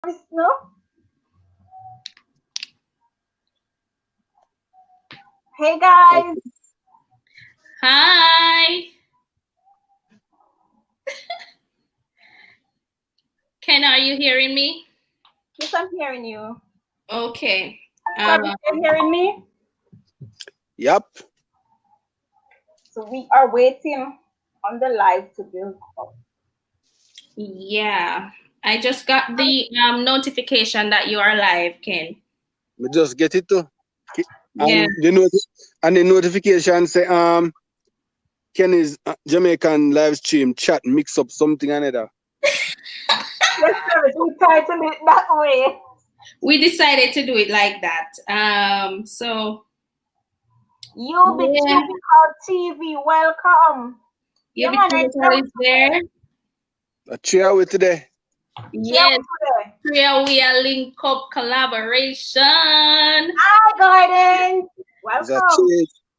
No? Hey guys. Hi. Ken, are you hearing me? Yes, I'm hearing you. Okay. Are you hearing me? Yep. So we are waiting on the live to build up. Yeah. I just got the notification that you are live, Ken. We just get it too. Yeah. And the notification say Ken is Jamaican live stream chat mix up something another. Yes, sir. We titled it that way. We decided to do it like that. So You be checking out TV. Welcome. You is there. A cheer with today. Yes. Here we are link up collaboration. Hi, Gordon. Welcome.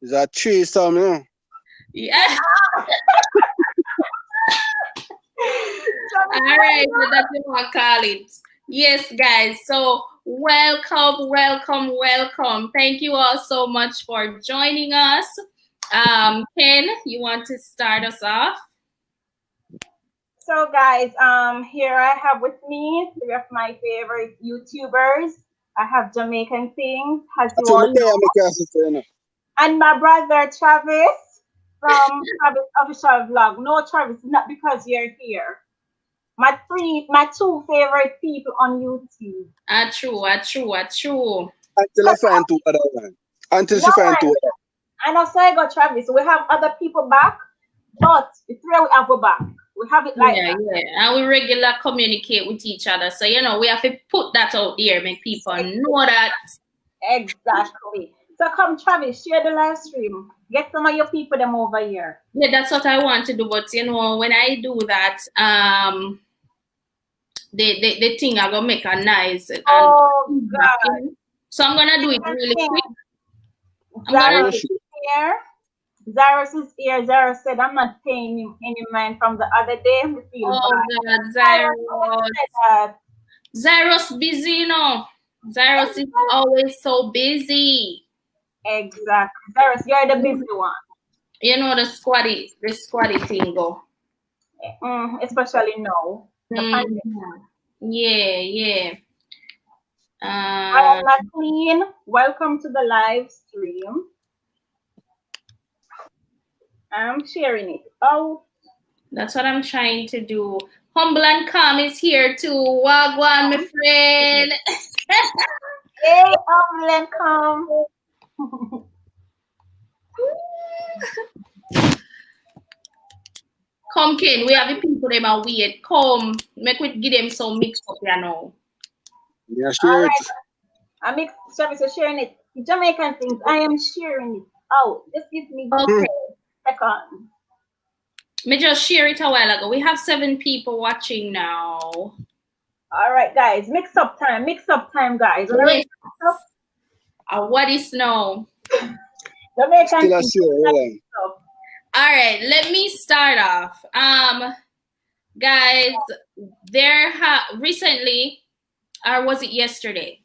Is that tree some, you know? Yeah. All right, so that's what I call it. Yes, guys. So welcome. Thank you all so much for joining us. Ken, you want to start us off? So guys, here I have with me three of my favorite YouTubers. I have Jamaican Things, as you all know. And my brother Travis from Travis Official Vlog. No, Travis, not because you're here. My two favorite people on YouTube. True. Until I find two other one. Until she find two other. And also I got Travis. We have other people back, but the three we have go back. We have it like that. Yeah. And we regular communicate with each other. So, we have to put that out there, make people know that. Exactly. So come, Travis, share the live stream. Get some of your people them over here. Yeah, that's what I want to do. But, when I do that, the thing I gonna make a noise. Oh, God. So I'm going to do it really quick. Zaros is here. Zaros is here. Zaros said, I'm not paying him any mind from the other day. We feel bad. God, Zaros busy, Zaros is always so busy. Exactly. Zaros, you're the busy one. The squatty thing go. Especially now. Yeah. I am McLean. Welcome to the live stream. I'm sharing it out. That's what I'm trying to do. Humble and Calm is here too. Wagwan, my friend. Hey, Humble and Calm. Come, Ken. We have the people them are weird. Come, make we give them some mix up, Yeah, share it. I make Travis sharing it. Jamaican Things. I am sharing it out. Just give me a second. Me just share it a while ago. We have 7 people watching now. All right, guys. Mix up time, guys. Yes. What is now? Jamaican Things. All right, let me start off. Guys, there recently, or was it yesterday?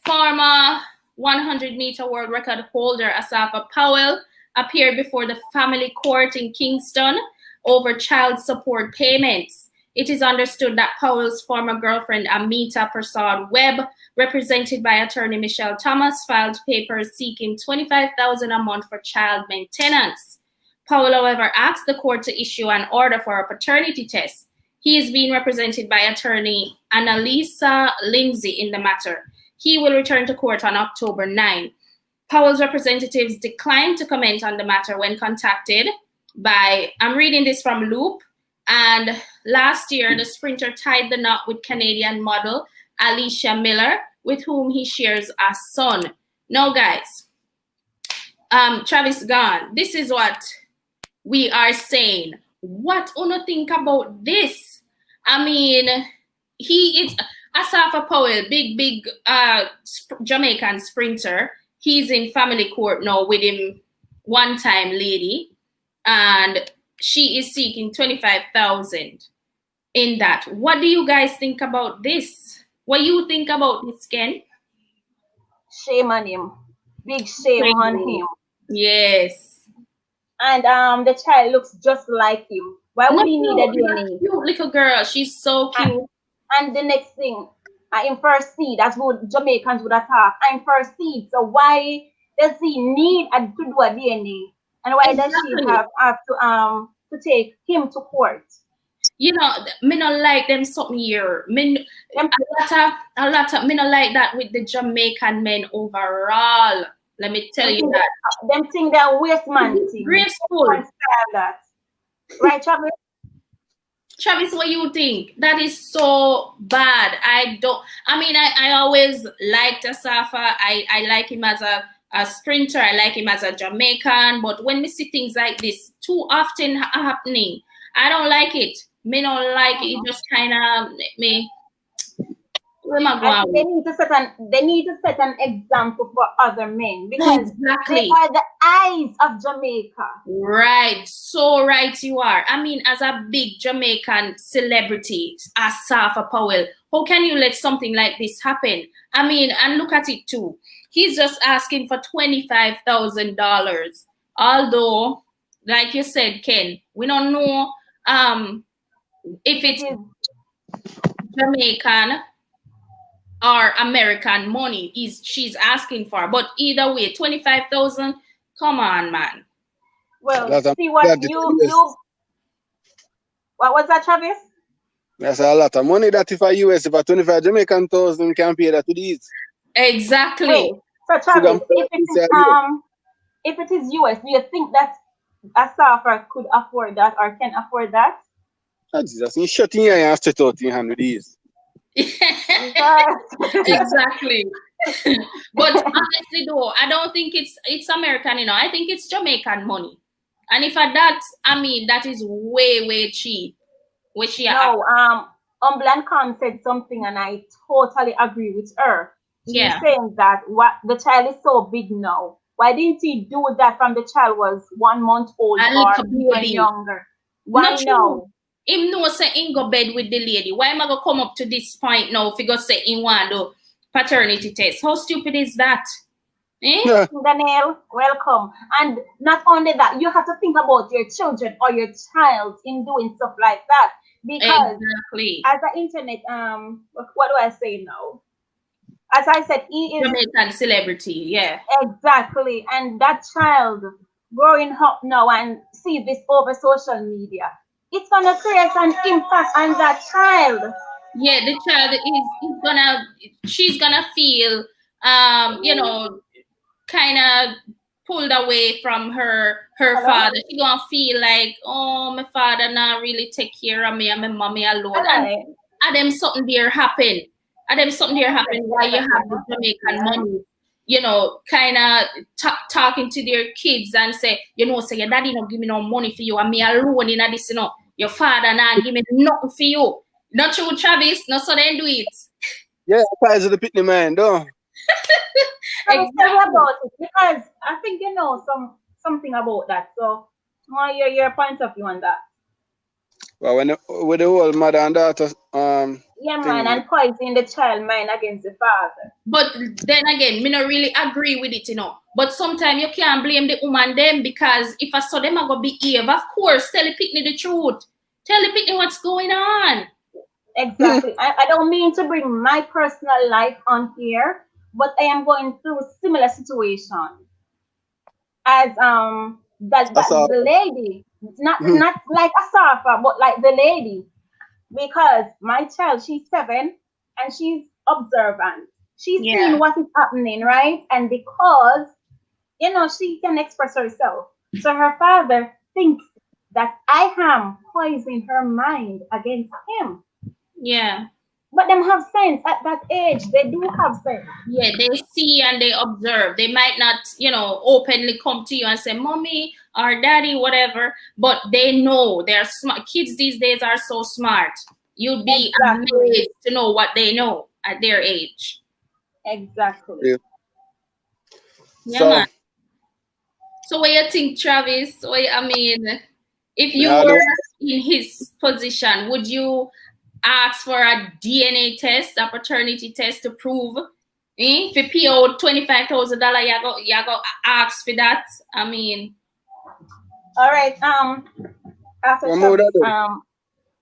Former 100-meter world record holder Asafa Powell appeared before the family court in Kingston over child support payments. It is understood that Powell's former girlfriend Amita Prasad Webb, represented by attorney Michelle Thomas, filed papers seeking $25,000 a month for child maintenance. Powell, however, asked the court to issue an order for a paternity test. He is being represented by attorney Annalisa Lindsay in the matter. He will return to court on October 9. Powell's representatives declined to comment on the matter when contacted by, I'm reading this from Loop, and last year the sprinter tied the knot with Canadian model Alicia Miller, with whom he shares a son. Now, guys, Travis gone. This is what we are saying. What do you think about this? I mean, he is Asafa Powell, big Jamaican sprinter. He's in family court now with him one-time lady, and she is seeking $25,000 in that. What do you guys think about this? What you think about this, Ken? Shame on him. Big shame on him. Yes. And the child looks just like him. Why would he need a DNA? Cute little girl. She's so cute. And the next thing, in first seed, that's what Jamaicans would attack. I'm first seed. So why does he need to do a DNA? And why does she have to take him to court? You know, me not like them something here. Me a lot of me not like that with the Jamaican men overall. Let me tell you that. Them think they're waste man thing. Graceful. That. Right, Travis? Travis, what you think? That is so bad. I always liked Asafa. I like him as a sprinter. I like him as a Jamaican. But when we see things like this too often happening, I don't like it. Me don't like it. It just kind of me. Where am I going? They need to set an example for other men because they are the eyes of Jamaica. Right, so right you are. I mean, as a big Jamaican celebrity, as Safa Powell, how can you let something like this happen? I mean, and look at it too. He's just asking for $25,000. Although, like you said, Ken, we don't know if it's Jamaican or American money she's asking for, but either way, 25,000. Come on, man. Well, see what what was that, Travis? That's a lot of money that if a US, if a 25 Jamaican thousand can pay that to these. Exactly. Wait, so Travis, if it is US, do you think that a surfer could afford that or can afford that? Oh, Jesus, you shut in here and straight out in hand with these. Exactly. But honestly though, I don't think it's American, I think it's Jamaican money. And if at that, I mean, that is way cheap. No, Umbland said something and I totally agree with her. She's saying that what the child is so big now. Why didn't he do that from the child was 1 month old or even younger? Why no? Him know say in go bed with the lady. Why am I gonna come up to this point now if he go say in one do paternity test? How stupid is that? Daniel, welcome. And not only that, you have to think about your children or your child in doing stuff like that. Because as an internet, what do I say now? As I said, he is Jamaican celebrity, yeah. Exactly. And that child growing up now and see this over social media, it's gonna create an impact on that child. Yeah, the child she's gonna feel kind of pulled away from her father. She gonna feel like, oh, my father not really take care of me and my mommy alone. And them something there happen. While you have the Jamaican money, kind of talking to their kids and say, say your daddy not give me no money for you and me alone in this, your father not give me nothing for you. Not true, Travis. Not so they do it. Yeah, ties of the pitney man, though. Exactly. About it because I think you know something about that. So, what are your point of view on that? Well, with the whole mother and daughter, man, and poisoning the child mind against the father. But then again, me not really agree with it, But sometimes you can't blame the woman them because if I saw them, I go behave. Of course, tell the pitney the truth. Tell the pitney what's going on. Exactly. I don't mean to bring my personal life on here, but I am going through a similar situation as the lady, not like a surfer, but like the lady, because my child, she's 7 and she's observant. She's seeing what is happening, right? And because she can express herself, so her father thinks that I am poisoning her mind against him. Yeah. But them have sense at that age. They do have sense. Yeah, they see and they observe. They might not, openly come to you and say, mommy or daddy, whatever, but they know. They're smart. Kids these days are so smart. You'd be amazed to know what they know at their age. Exactly. Yeah, man. So what you think, Travis? If you were in his position, would you ask for a DNA test, a paternity test to prove. If you pay out $25,000, you go ask for that. I mean. All right. After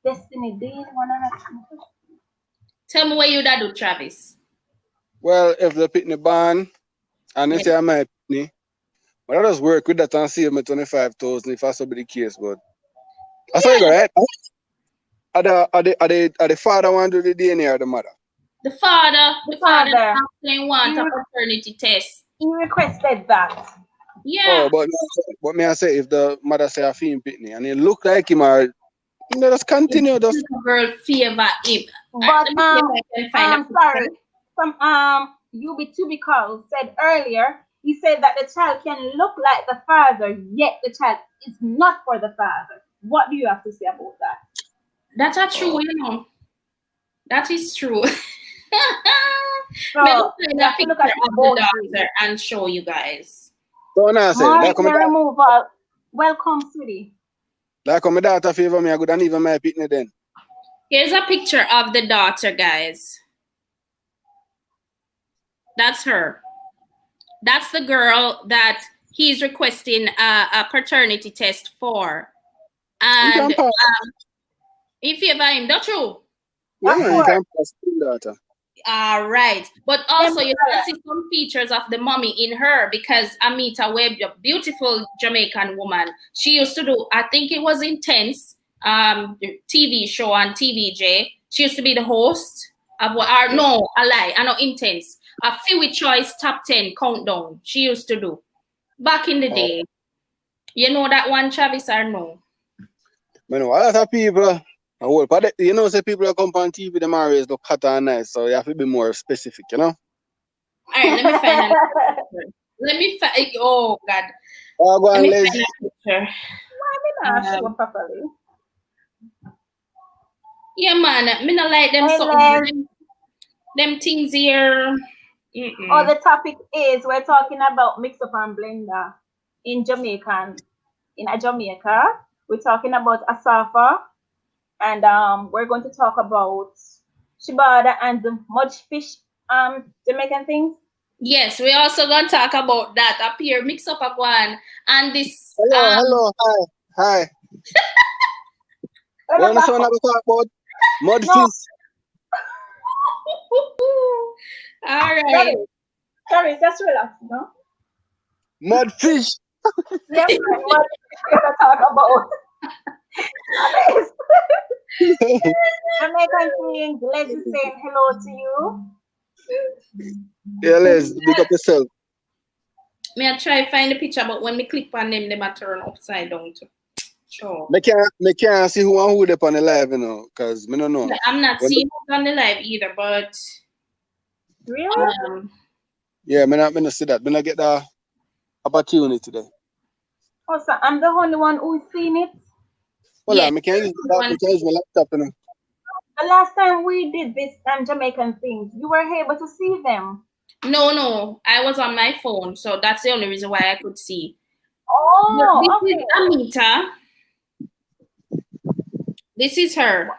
Destiny, do you wanna ask me? Tell me what you da do, Travis. Well, if the pitney ban and they say I might pitney, but I just work with that and save me 25,000 if I so be the case. But that's how you go, right? Are the father want to do the DNA or the mother? The father want a paternity test. He requested that. Yeah. Oh, but may I say if the mother say a film pitney and it look like him or just continue just girl favor him. But sorry. Some UB2B call said earlier, he said that the child can look like the father, yet the child is not for the father. What do you have to say about that? That's not true, you know. That is true. So, you have to look at the doctor and show you guys. Don't I say like removal. Welcome, sweetie. Like my daughter favor me, I could even my pitney then. Here's a picture of the daughter, guys. That's her. That's the girl that he's requesting a paternity test for. And if you favor him, don't you? Yeah, you can pass daughter. All right. But also, you can see some features of the mommy in her because Amita Webb, a beautiful Jamaican woman, she used to do, I think it was Intense, the TV show on TVJ. She used to be the host of I know Intense. A Fewy Choice Top 10 Countdown. She used to do back in the day. You know that one, Travis, or no? I know a lot of people. But you know, say people that come on TV, them always look hot and nice, so you have to be more specific, you know. All right, let me find a picture. Let me find. Oh God. Go let on, me find a picture. Why me not show properly? Yeah, man. Me not like them. Them things here. Oh, the topic is we're talking about mix-up and blender in Jamaica. We're talking about Asafa. And we're going to talk about Shibada and the mudfish Jamaican things. Yes, we also gonna talk about that up here. Mix up a one and this. Hello, hi. You want to talk about mudfish? All right. Sorry, just relax, no? Mudfish. Yes, mudfish we're gonna talk about. Jamaican things, Les is saying hello to you. Yeah, Les, big up yourself. May I try find the picture, but when we click on them, they might turn upside down too. Sure. Me can't see who they on the live, you know, because me don't know. I'm not seeing who's on the live either, but really? Yeah, me not see that. Me not get the opportunity today. Oh, so I'm the only one who's seen it. Well, I can't use my laptop, you know. The last time we did this Jamaican things, you were able to see them. No, I was on my phone, so that's the only reason why I could see. Oh, this is Amita. This is her.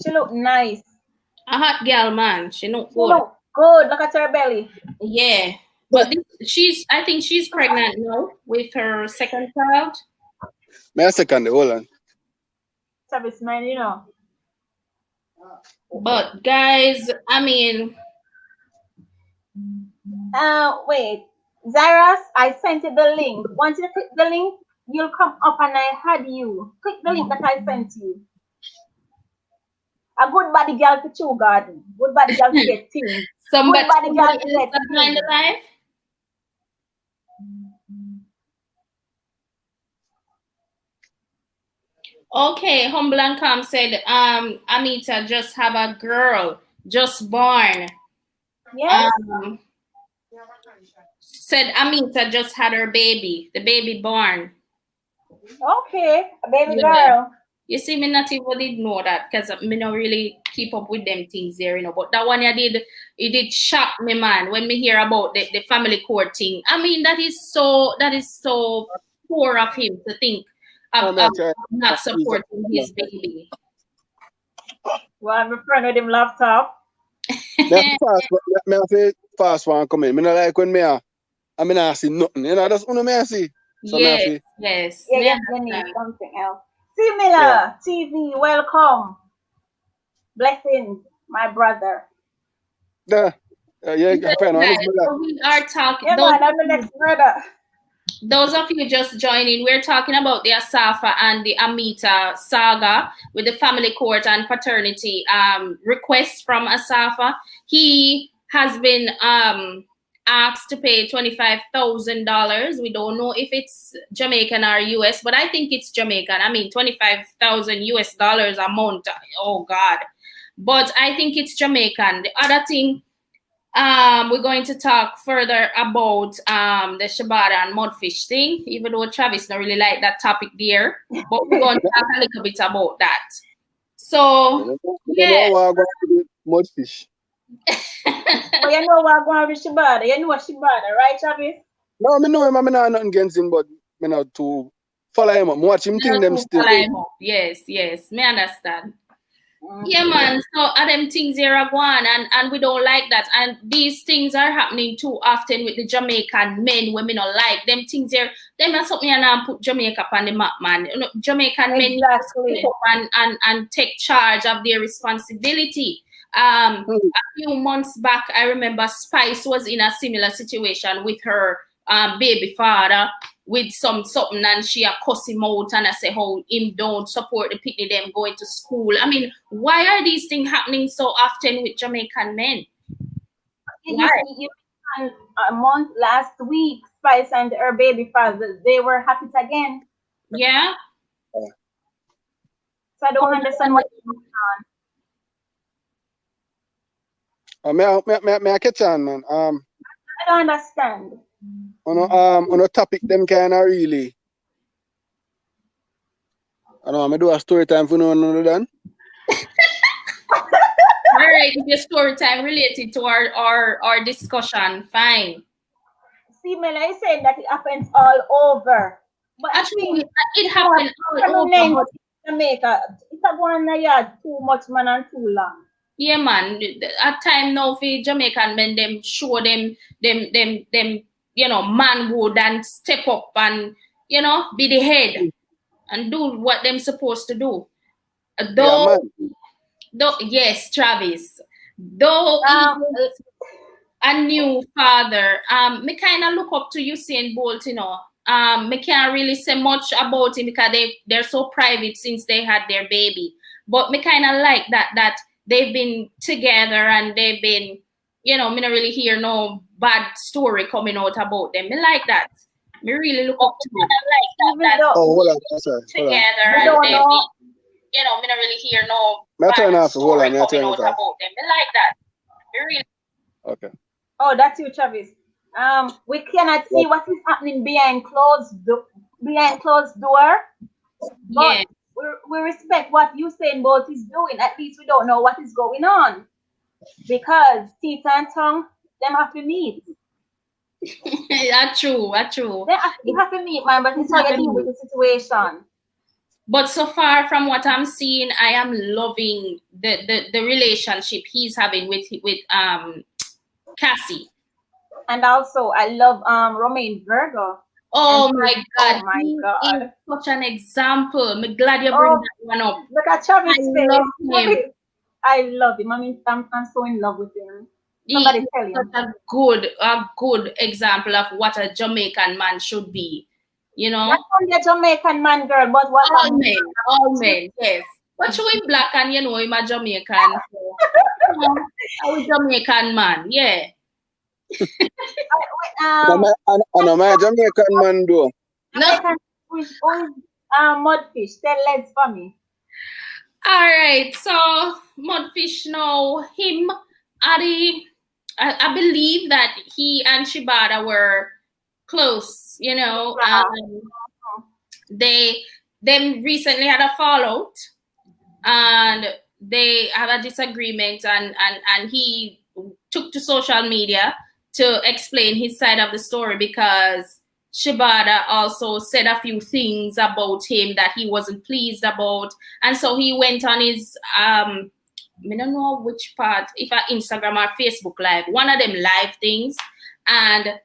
She look nice. A hot girl, man. She look good. Look good. Look at her belly. Yeah, but I think she's pregnant now with her second child. My second, hold on. Service man, you know. But guys, I mean, wait, Zaras, I sent you the link. Once you click the link, you'll come up and I had you. Click the link that I sent you. A good body girl to chew garden. Good body girl to get things. Somebody good body girl to get behind the live. Okay, Humble and Calm said, Amita just have a girl just born. Yes. Said Amita just had her baby, the baby born. Okay, a baby girl. You see, me not even did know that because me not really keep up with them things there, you know. But that one it did shock me, man, when me hear about the family court thing. I mean, that is so poor of him to think of not supporting his baby. Well, I'm a friend with him laptop. Me have to fast one come in. Me not like when I mean I see nothing. You know, that's one me I see. So yes, me yes. Yeah, you need something else. Similar TV, welcome. Blessings, my brother. yeah, Guys, so we are talking. Yeah, man, I'm the next brother. Those of you just joining, we're talking about the Asafa and the Amita saga with the family court and paternity request from Asafa. He has been asked to pay $25,000. We don't know if it's Jamaican or US, but I think it's Jamaican. I mean, 25,000 US dollars a month. Oh God. But I think it's Jamaican. The other thing, we're going to talk further about the Shabada and mudfish thing, even though Travis don't really like that topic there, but we're going to talk a little bit about that. So, yeah. Mudfish. But you know what going with Shabada? You know what Shabada, right, Travis? No, I know him. I mean, I nothing against him, but me not to follow him up. Watch him think them still. Follow him up. Yes, yes, me understand. Yeah, man. So them things here are going, and we don't like that. And these things are happening too often with the Jamaican men. Women don't like them things here. Them are something and put Jamaica on the map, man. You know, Jamaican men need to step up and take charge of their responsibility. A few months back, I remember Spice was in a similar situation with her baby father with something, and she cuss him out and I say how him don't support the people them going to school. I mean, why are these things happening so often with Jamaican men? A month last week, Spice and her baby father, they were happy again. Yeah. So I don't understand what's going on. May I catch on, man? I don't understand. On a topic them kind of really. I know I'm do a story time for no one done. All right, your story time related to our discussion, fine. See, Mela is saying that it happens all over. But actually, it happens all over. Jamaica, it's a one yard too much man and too long. Yeah, man. At time now for Jamaican men, them show them you know, manhood and step up and, you know, be the head and do what them supposed to do. Yes, Travis. Though a new father, me kind of look up to Usain Bolt, you know. Me can't really say much about him because they're so private since they had their baby. But me kind of like that they've been together and they've been, you know, me not really hear no bad story coming out about them. Me like that. Me really look up to them. Hold on, sorry. Together and they've been, you know, me not really hear no bad story coming out about them. Me like that. Me really. Okay. Oh, that's you, Travis. We cannot see what is happening behind closed door. But we respect what Usain Bolt is doing. At least we don't know what is going on. Because teeth and tongue, them have to meet. That's true. They have to meet, man, but it's how you deal with the situation. But so far from what I'm seeing, I am loving the relationship he's having with Cassie. And also I love Romain Virgo. Oh my God. He is such an example. I'm glad you bring that one up. Look at Travis' face. I love him. I mean, I'm so in love with him. Somebody tell him. Such a good example of what a Jamaican man should be. You know? Not only a Jamaican man, girl, but what all men, yes. But showing black and you know him a Jamaican. So, a Jamaican man, yeah. I'm a Jamaican man though. No. Mudfish, tell legs for me. All right, so Mudfish now, him, I believe that he and Shibata were close, you know. They recently had a fallout and they had a disagreement and he took to social media to explain his side of the story because Shibata also said a few things about him that he wasn't pleased about. And so he went on his I don't know which part, if I Instagram or Facebook live, one of them live things, and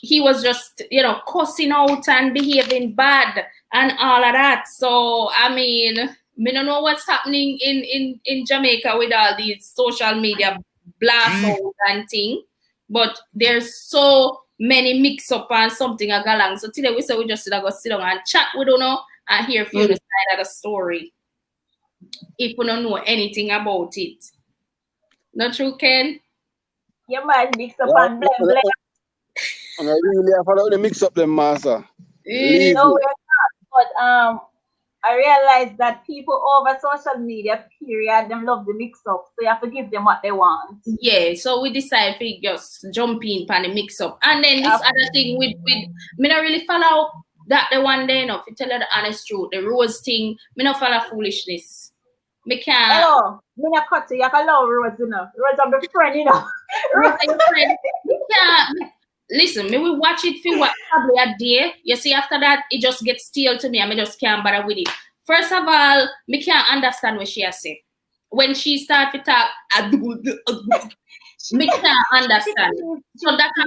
he was just, you know, cussing out and behaving bad and all of that. So I mean, I don't know what's happening in Jamaica with all these social media blasts and thing, but there's so many mix up and something a galang. So today we say we just go sit down and chat. We don't know and hear from the side of the story if we don't know anything about it. Not true, Ken? You might mix up and blend, blend. And I really have to mix up them, master. No, we're not. But I realized that people over social media, period, them love the mix up. So you have to give them what they want. Yeah, so we decided to just jump in and the mix up. And then this other thing with me not really follow that the one day enough. To tell you the honest truth, the rose thing, me not follow foolishness. Me can't. Hello, me not cut you. You can love Rose, you know. Rose of the friend, you know. Rose of your friend. Me can't. Listen, me will watch it for what probably a day. You see, after that, it just gets stale to me and me just can't bother with it. First of all, me can't understand what she has said. When she start to talk, me can't understand. So that's how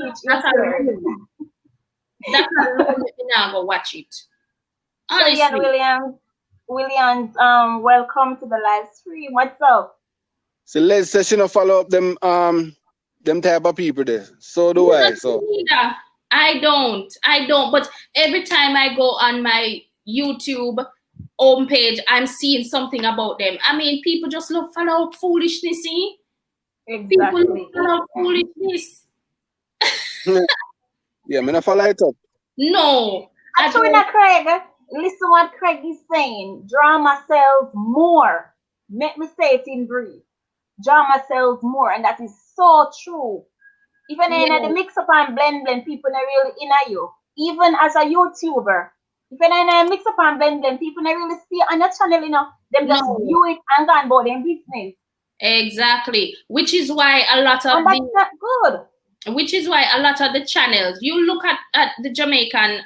me now go watch it. Honestly. So Williams, welcome to the live stream. What's up? So let's session follow up them type of people there. So do I. So I don't. But every time I go on my YouTube homepage, I'm seeing something about them. I mean, people just love follow up foolishness. See? Exactly. People follow up foolishness. Yeah, me not follow it up. No. Actually, Craig, listen what Craig is saying. Drama sells more. Let me say it in brief. Drama sells more, and that is so true. Even in the mix up and blend, people are really in you. Even as a YouTuber, even in a mix up and blend, people are really see on your channel, you know, them just view it and go about their business. Exactly. Which is why a lot of and that's not good. Which is why a lot of the channels, you look at the Jamaican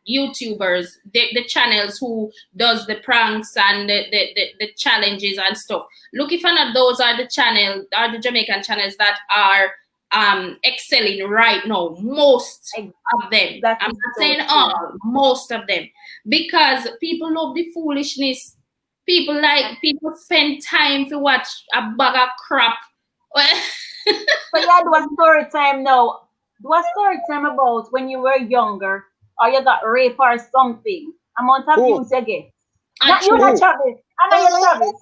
YouTubers, the channels who does the pranks and the challenges and stuff. Look, if not those are the Jamaican channels that are excelling right now. Most of them. I'm not saying all, most of them. Because people love the foolishness. People spend time to watch a bag of crap. But yeah, do a story time now. Do a story time about when you were younger or you got raped or something. Amount of views you get. Not you, not Travis. I know you're Travis.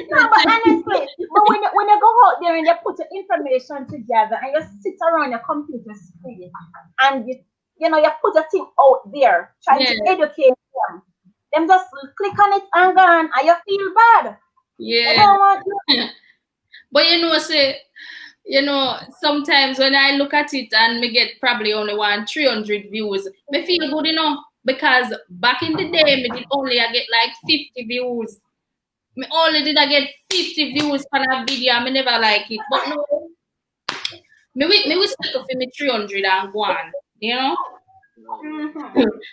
No, but honestly, but when you go out there and you put your information together and you sit around your computer screen and you put a thing out there trying to educate them just click on it and go on and you feel bad. Yeah. But sometimes when I look at it and me get probably only 300 views, me feel good, because back in the day, me did only I get like 50 views. Me only did I get 50 views for a video, and me never like it. But no, me will stick up for me 300 and go on,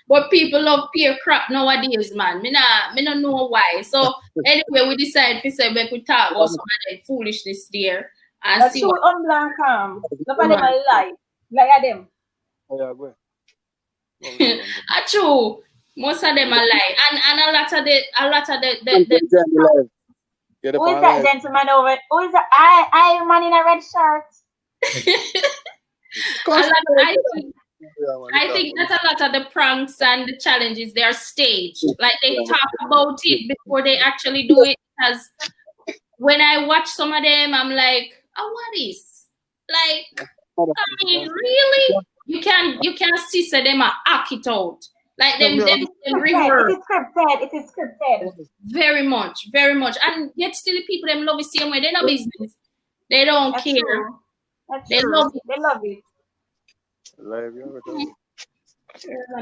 But people love peer crap nowadays, man. Me not know why. So anyway, we decided to say we could talk about some of that foolishness there and that's see what unblank. Look at them lie. Like at them. Oh yeah, go. True. Most of them are lie. And a lot of the who is that gentleman over? Who is that I man in a red shirt? I think that a lot of the pranks and the challenges, they are staged. Like they talk about it before they actually do it. Because when I watch some of them, I'm like, oh, what is? Like, I mean, really? You can see so them act it out. Like them rehearse. It is scripted. Very much. And yet still the people them love the same way. They know business. They don't care. True. They love it. Let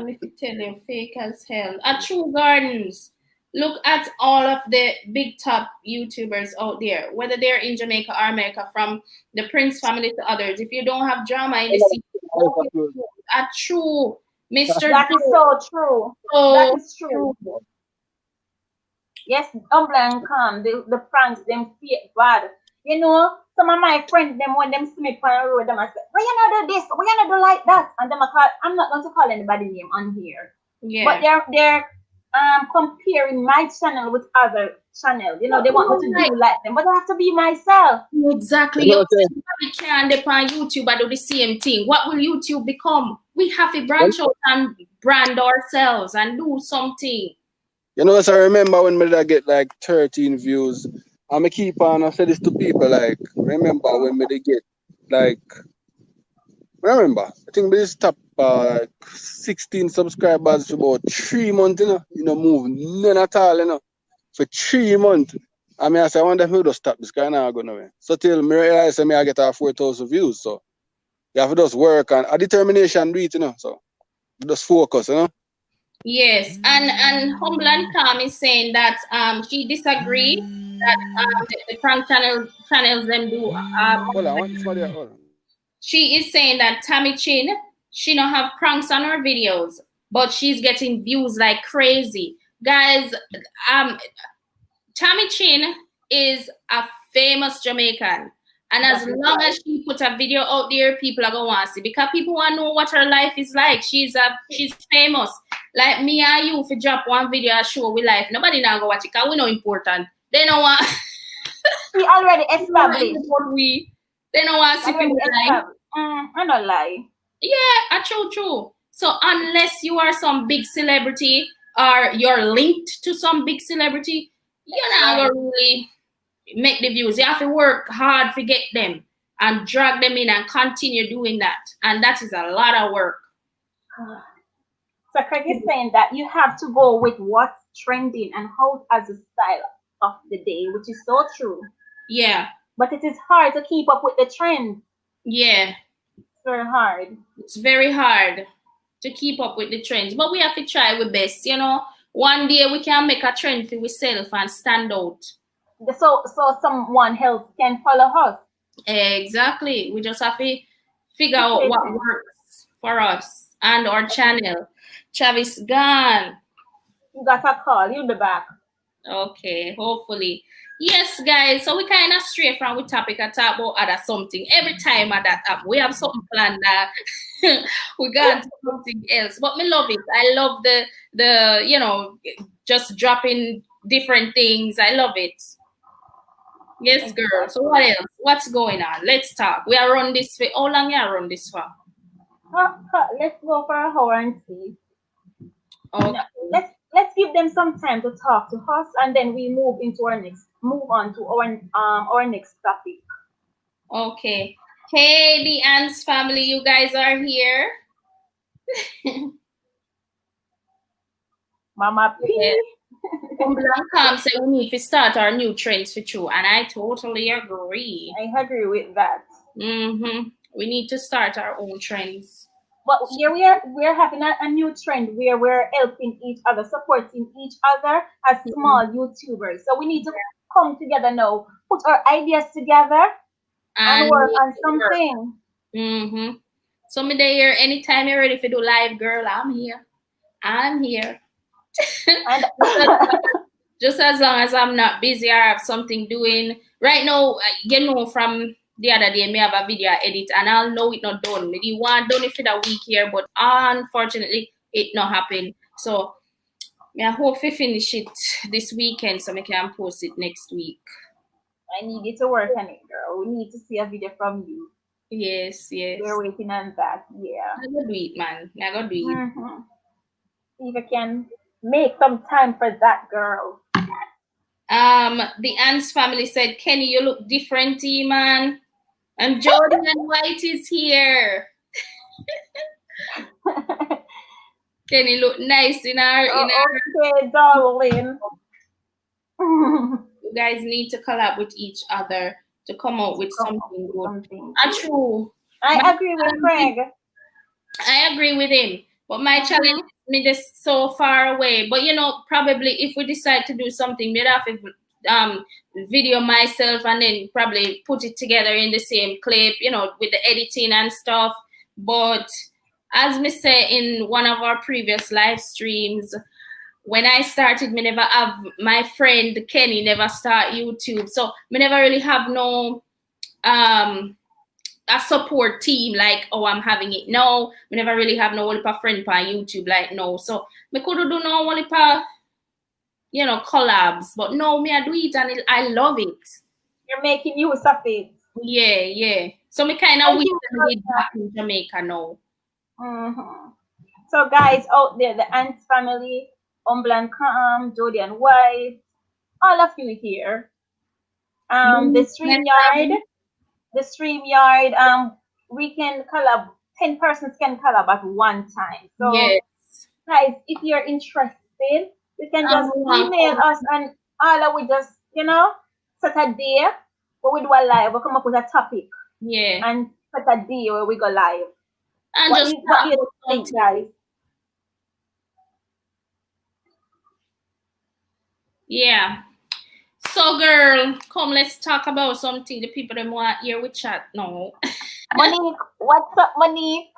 me tell you, fake as hell. At True Gardens, look at all of the big top YouTubers out there, whether they're in Jamaica or America, from the Prince family to others. If you don't have drama in the city, at True, Mr. That is so true. That is true. Yes, humble and calm. The pranks, them feel bad. You know, some of my friends, them when them see me on the road, them I say, why you not do this? Why you not do like that? And them I call, I'm not going to call anybody name on here. Yeah. But they're comparing my channel with other channels. You know, they want me to do like them, but I have to be myself. Exactly. We can depend on YouTube and do the same thing. What will YouTube become? We have to branch out and brand ourselves and do something. You know, so I remember when I get like 13 views, I keep on, I say this to people, like, remember when I get like, remember, I think we stop 16 subscribers for about 3 months, you know, move none at all, you know, for 3 months. I mean, I say, I wonder if we just stop this guy now, go nowhere. So till me realize I get 4,000 views, so you have to just work and a determination do it, you know, so just focus, you know. Yes, and Humble and Calm is saying that she disagrees that the prank channels them do. Hold on, hold on. She is saying that Tammy Chin, she don't have pranks on her videos, but she's getting views like crazy. Guys, Tammy Chin is a famous Jamaican. And as long as she put a video out there, people are gonna want to see because people want to know what her life is like. She's famous. Like me and you, if you drop one video and show we life, nobody now go watch it because we know important. They don't want. We already established. They don't want to see people life. I don't lie. Yeah, true. So unless you are some big celebrity or you're linked to some big celebrity, you're not gonna really make the views. You have to work hard to get them and drag them in and continue doing that. And that is a lot of work. So Craig is saying that you have to go with what's trending and how as a style of the day, which is so true. Yeah. But it is hard to keep up with the trend. Yeah. It's very hard. It's very hard to keep up with the trends. But we have to try our best, you know. One day we can make a trend for ourselves and stand out. So someone else can follow us. Exactly. We just have to figure out what works for us and our channel. Travis gone. You got a call. You'll be back. Okay, hopefully. Yes, guys. So we kind of stray from the topic and talk about other something. Every time at that app, we have something planned that we got something else. But me love it. I love the you know, just dropping different things. I love it. Yes, girl. So what else? What's going on? Let's talk. We are on this for how long you are run this for? Let's go for a hour and see. Okay. Now, let's give them some time to talk to us, and then we move on to our next topic. Okay. Hey, the Ants family, you guys are here. Mama P. Blanca said we need to start our new trends for you, and I totally agree. I agree with that. We need to start our own trends. But here we're having a new trend where we're helping each other, supporting each other as small YouTubers. So we need to come together now, put our ideas together, and work on something. So me there anytime you're ready to do live, girl, I'm here. Just as long as I'm not busy or have something doing. Right now, you know, from the other day, me have a video edit and I'll know it not done. Maybe want done it for the week here, but unfortunately, it not happen. So I hope we finish it this weekend so I can post it next week. I need you to work on it, girl. We need to see a video from you. Yes. We're waiting on that. Yeah. I gotta do it, man. I gotta do it. See if I can make some time for that, girl. The Ants family said, Kenny, you look different, man. And Jordan and White is here. Kenny look nice in our okay, darling. You guys need to collab with each other to come out with something good. True. I agree with Craig. I agree with him. But my challenge is me just so far away. But you know, probably if we decide to do something, we'd have to video myself and then probably put it together in the same clip, you know, with the editing and stuff. But as me say in one of our previous live streams, when I started, me never have my friend Kenny never start YouTube, so me never really have no a support team like, oh, I'm having it now. Me never really have no only friend on YouTube like no, so me could do no only you know, collabs, but no, me I do it and I love it. You're making use of it. Yeah, yeah. So me kind of wish I did back in Jamaica now. So guys out there, the Ants family, and Cam, Jody and White, all of you here. The StreamYard, we can collab, 10 persons can collab at one time. So yes. Guys, if you're interested, you can just email us and all we just, you know, set a day where we do a live. We'll come up with a topic. Yeah. And set a day where we go live. And what do you think, guys? Yeah. So, girl, come, let's talk about something the people that want here with chat now. Monique, what's up, Monique?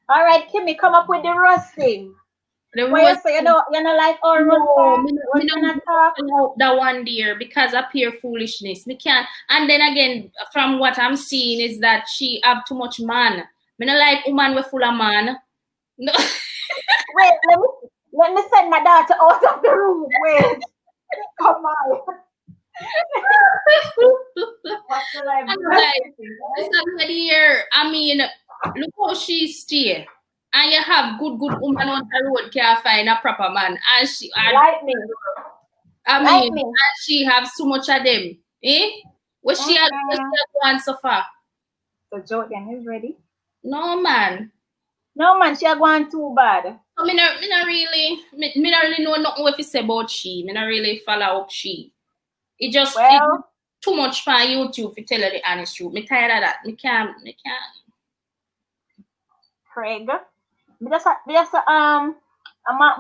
All right, Kimmy, come up with the roasting. You know, like our roasting. That one dear, because of pure foolishness. Me can't. And then again, from what I'm seeing is that she have too much man. Me not like woman with full of man. No. Wait, let me send my daughter out of the room. Wait. Come on. What's the life? I mean, look how she stay. And you have good woman on the road can't find a proper man. And she like me. And she have so much of them. Eh? What she has gone so far? So Jordan is ready? No man. No man, she have gone too bad. So me not really know nothing what you say about she. Me not really follow up she. It just too much for YouTube to tell her the honest truth. Me tired of that. Me can't. Craig, I'm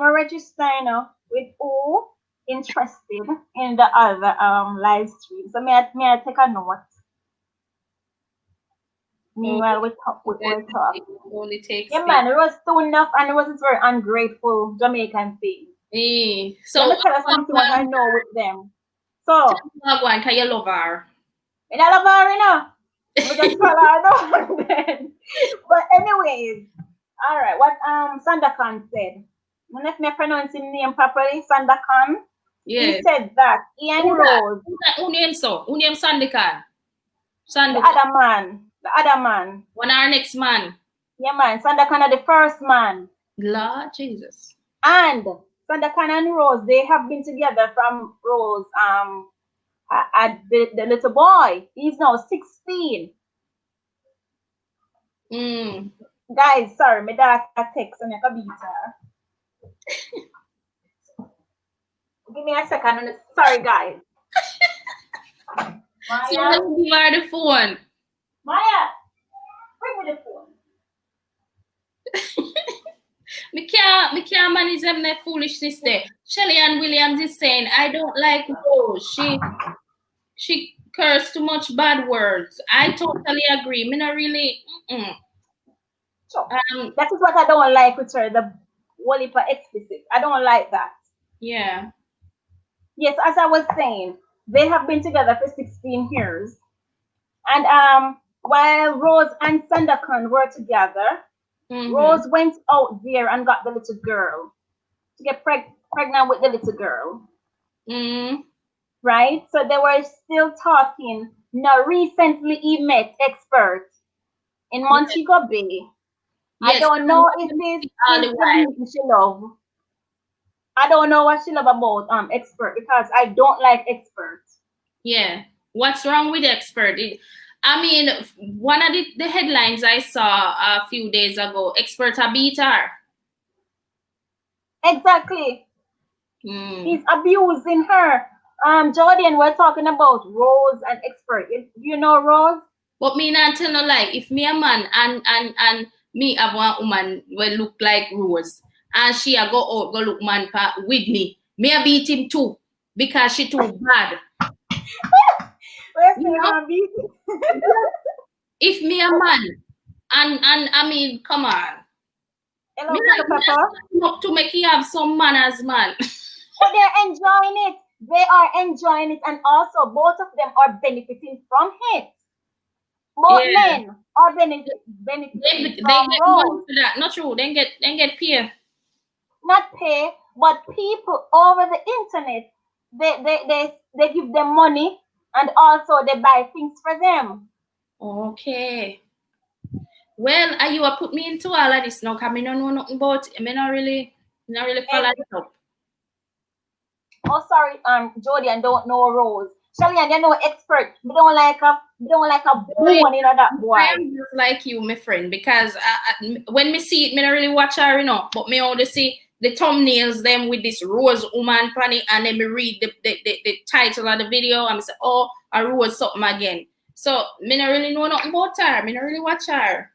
register now with who interested in the other live stream. So may I take a note. Meanwhile, we talk. Only takes. Yeah, man, it was too enough, and it was a very ungrateful Jamaican thing. So let me tell us something what I know with them. So, one, can you love her? I love her, you know. We just follow her then. But anyways, all right. What Sandakan said. If me pronouncing the name properly, Sandakan. Yes. He said that Ian Rose. Who named so? Who named Sandakan? The other man. One our next man. Yeah, man. Sandakan are the first man. Lord Jesus. And Sandakan and Rose, they have been together from Rose at the little boy. He's now 16. Guys, sorry, my dad text and I beat her. Give me a second. Sorry, guys. Maya, so give her the phone. Maya, bring me the phone. Me can't manage them that foolishness there. Shelly and Williams is saying, I don't like Rose. She cursed too much bad words. I totally agree. Me not really. So, that is what I don't like with her. The Walipa explicit. I don't like that. Yeah. Yes, as I was saying, they have been together for 16 years. And while Rose and Sandakan were together, Rose went out there and got the little girl to get pregnant with the little girl. Right? So they were still talking. Now, recently he met expert in Montego Bay. Yes. I don't know if this is the she love. I don't know what she love about expert because I don't like expert. Yeah. What's wrong with expert? I mean, one of the headlines I saw a few days ago, expert beat her. Exactly. He's abusing her. Jordan, we're talking about Rose and expert. You know Rose? But me not tell no lie. If me a man and me have one woman will look like Rose and she a go out go look man with me a beat him too because she too bad. If me a man and I mean, come on. Hello, PRIKKLEPEPPER. Not to make you have some manners, man. But they're enjoying it. They are enjoying it, and also both of them are benefiting from it. Both men are benefiting They from get money Rose. for that. Not true. They get paid. Not pay, but people over the internet, they give them money, and also they buy things for them. Okay. Well, you put me into all of this now, because I don't know nothing about it. I not really follow it up. Oh, sorry, Jody, and don't know Rose. Shelly, and you know expert. We don't like a bone in that boy. I am just like you, my friend, because when me see it, me not really watch her, but me only see the thumbnails them with this Rose woman panic, and then me read the title of the video, and me say, oh, a Rose something again. So me not really know nothing about her. Me not really watch her.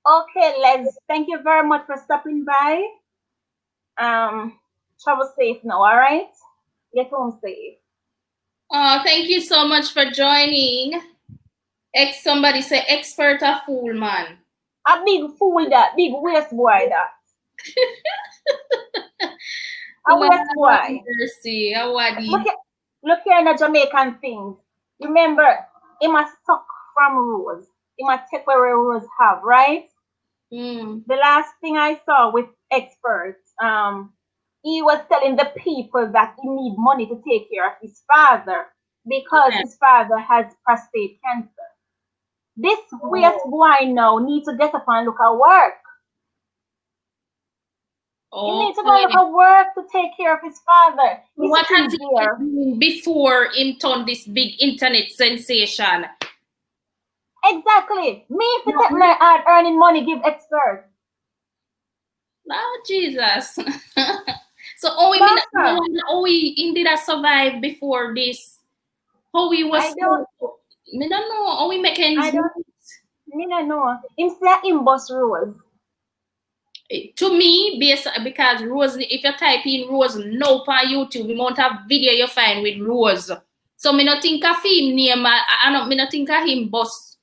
Okay, Les, thank you very much for stopping by. Travel safe now, all right? Get home safe. Oh, thank you so much for joining. Somebody say expert or fool, man. A big fool that, big waste boy that. A waste boy. Mercy, look here in the Jamaican things. Remember, he must suck from Rose. He must take where Rose have, right? The last thing I saw with experts, he was telling the people that he need money to take care of his father because his father has prostate cancer. This waste boy now needs to get up and look at work. He needs to go look at work to take care of his father. What has he done before him turn this big internet sensation? Exactly. Me to take my hard earning money, give expert. Oh, Jesus. So how he did survive before this? How he was I don't know. How we make ends me don't know. Him say him boss Rose. To me, because Rose, if you type in Rose now on YouTube, the amount of video you find with Rose. So me not think of him name. Me not think of him boss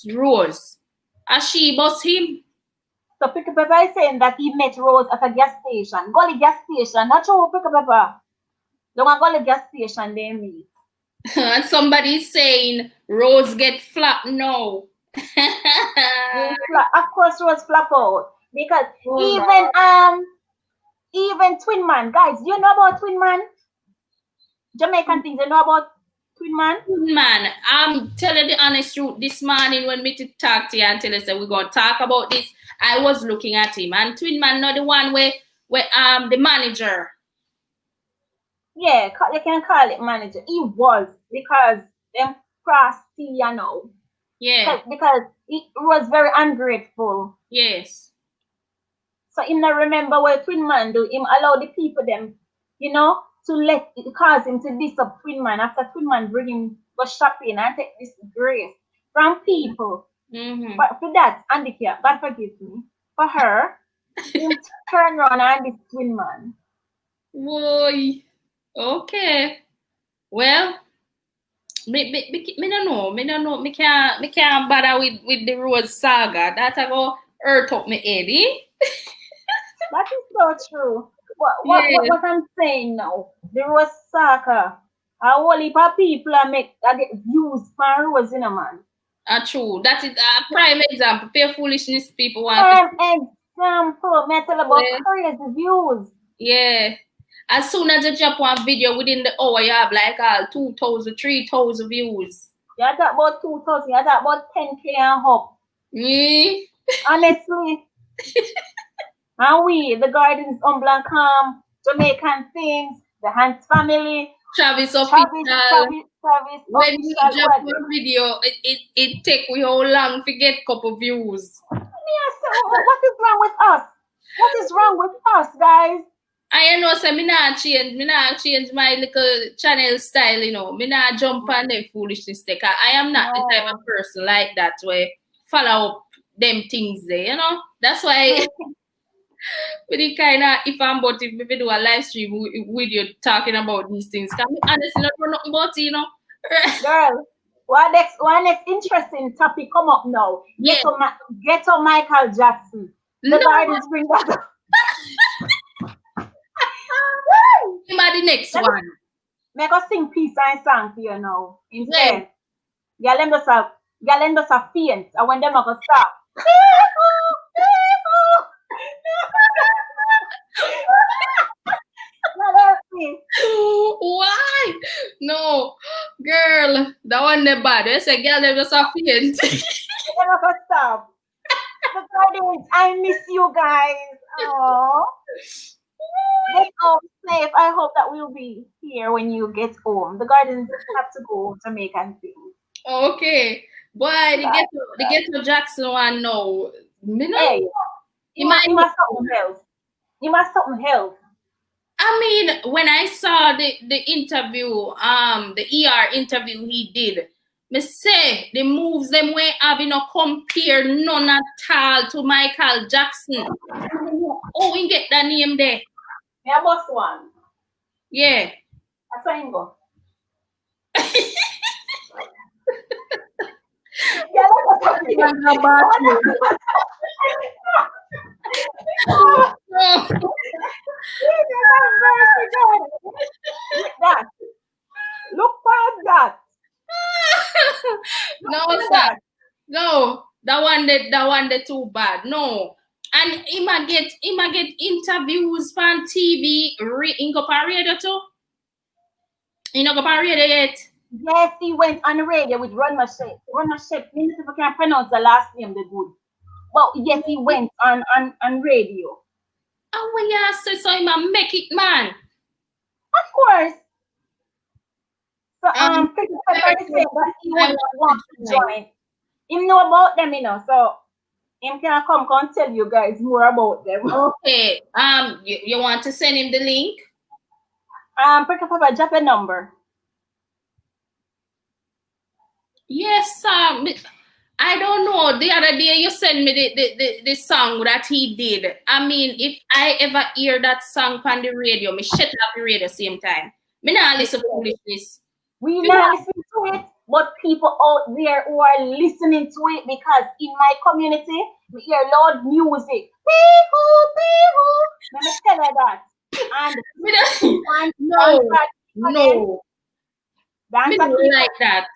Rose. As she boss him. So PRIKKLEPEPPER is saying that he met Rose at a gas station. Gully gas station. Not true, PRIKKLEPEPPER. Don't go to gas station they meet. And somebody saying Rose get flat now. Of course Rose flap out. Because even Twin Man, guys, you know about Twin Man? Jamaican things, you know about Twin Man? Twin Man, I'm telling the honest truth. This morning when we talk to you and tell us that we're gonna talk about this, I was looking at him, and Twin Man not the one where the manager. Yeah, you can call it manager. He was, because them crossed you know. Yeah. Because he was very ungrateful. Yes. So him not remember what Twin Man do. Him allow the people them, to cause him to diss up Twin Man after Twin Man bring him go shopping and take this grace from people. But for that, Andika, God forgive me. For her, him turn around and this Twin Man. Boy. Okay. Well, me don't know. Me don't know. Me can't bother with the Rose saga. That I go hurt up me head, eh? That is so true. What I'm saying now, the Rose saga, a whole heap of people get views for Rose, man. True. That is a prime example. Pure foolishness people want. Prime example. Me tell about crazy views. Yeah. As soon as you drop one video within the hour, you have like 2,000, 3,000 views. You talk about 2,000, you talk about 10K and up. Me? Honestly. And we, the Gardens, Calm, Jamaican Things, the Hans family. Travis official. Travis when we drop one video, it take we how long to get couple views. Yes, what is wrong with us? What is wrong with us, guys? I know, so me not change my little channel style, Me not jump on them foolishness. I am not the type of person like that where follow up them things there, That's why we did kind of, if we do a live stream with you talking about these things, can we honestly not know nothing about it, Girl, One next interesting topic come up now. Yeah. Get on Michael Jackson. The Gardens bring that up. The next one. Make us sing peace and song for you now. Instead, y'all them just a faint, and when them are gonna stop. Why? No, girl, that one the bad. I say, girl, them just a faint. Them are gonna stop. The Gardens, I miss you guys. Aww. Get home safe. I hope that we'll be here when you get home. The Gardens have to go Jamaican thing. Okay, boy, the get to Jackson one now. Hey, you must something else. You must something else. I mean, when I saw the interview, the ER interview he did, me say the moves them way having no compare none at all to Michael Jackson. Oh, we get that name there. Yeah, boss one. Yeah. That's why you go. Look past that. No, sir. No, that one the too bad. No. And he might get interviews on TV in radio too. You know go radio yet? Yes, he went on the radio with Ron Machette. Ron Machette, many people can't pronounce the last name the good. But yes, he went on radio. Oh well, yeah, so he might make it, man. Of course. So PRIKKLEPEPPER said that he would want to join. Him know about them, you know, so him can come tell you guys more about them. Okay. You want to send him the link? PRIKKLEPEPPER, drop a number. Yes, I don't know. The other day you sent me the song that he did. I mean, if I ever hear that song on the radio, me shut up the radio same time. Me not listen to foolishness. We not listen to it, but people out there who are listening to it, because in my community, we hear loud music. Pee-hoo, pee-hoo. Let me tell you that. And no. Me don't like that.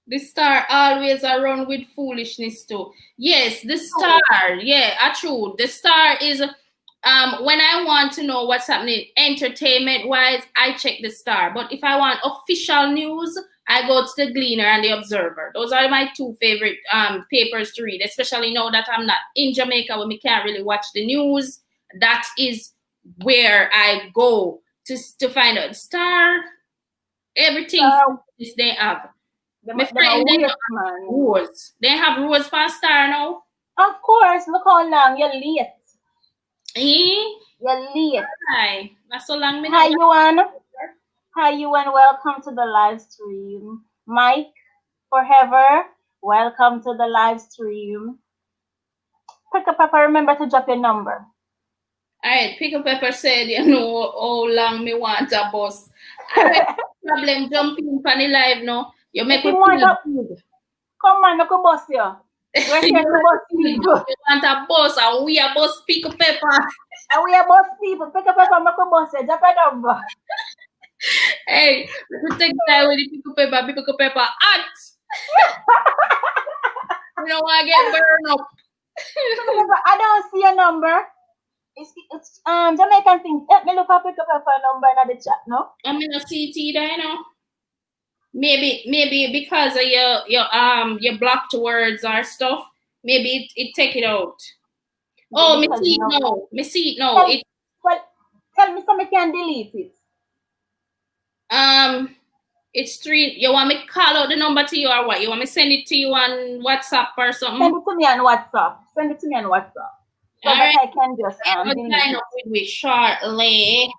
The star always around with foolishness too. Yes, the star. Yeah, true. The star is when I want to know what's happening entertainment wise, I check the star. But if I want official news, I go to the Gleaner and the Observer. Those are my two favorite papers to read, especially now that I'm not in Jamaica when we can't really watch the news. That is where I go to find out star. Everything they have. My friend, they have rules. They have rules for star now. Of course. Look how long you're late. You're late. Hi. That's so long. Hi, Yuan. Hi, Yuan. Welcome to the live stream. Mike, forever. Welcome to the live stream. PRIKKLEPEPPER, remember to drop your number. All right. PRIKKLEPEPPER said, you know how long me want a bus. I have problem jumping on the live now. You make me feel good. Come on, look a bus here. We're here to bus people. You want a bus, and we are bus PRIKKLEPEPPER. And we are bus people. PRIKKLEPEPPER, make a bus here. Drop a number. Hey, we take that with the PRIKKLEPEPPER hot. We don't want to get burned up. I don't see a number. It's Jamaican thing. Let me look at PRIKKLEPEPPER number in the chat, no? I'm in a CT there, you know. Maybe because of your blocked words or stuff, maybe it take it out. Oh, me see it now. Well, tell me so I can delete it. It's 3. You want me to call out the number to you or what? You want me to send it to you on WhatsApp or something? Send it to me on WhatsApp. So that I can just sign up with me shortly.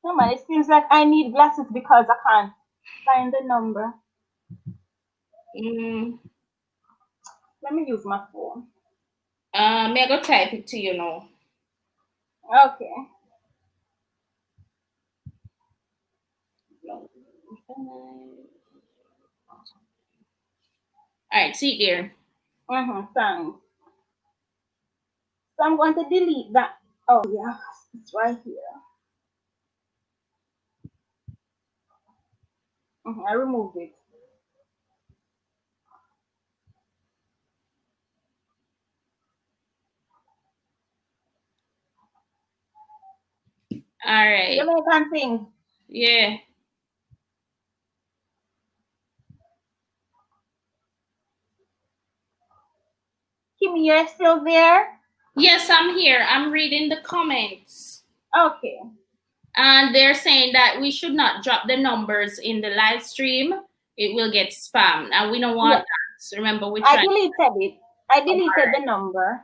No man, it seems like I need glasses because I can't find the number. Let me use my phone. May I go type it to you now? Okay. All right, see it there. Thanks. So I'm going to delete that. Oh yeah, it's right here. I removed it. All right. Jamaican thing. Yeah. Kimmy, you're still there? Yes, I'm here. I'm reading the comments. Okay. And they're saying that we should not drop the numbers in the live stream. It will get spammed. And we don't want that. So remember, we're trying. I deleted it. I deleted the number.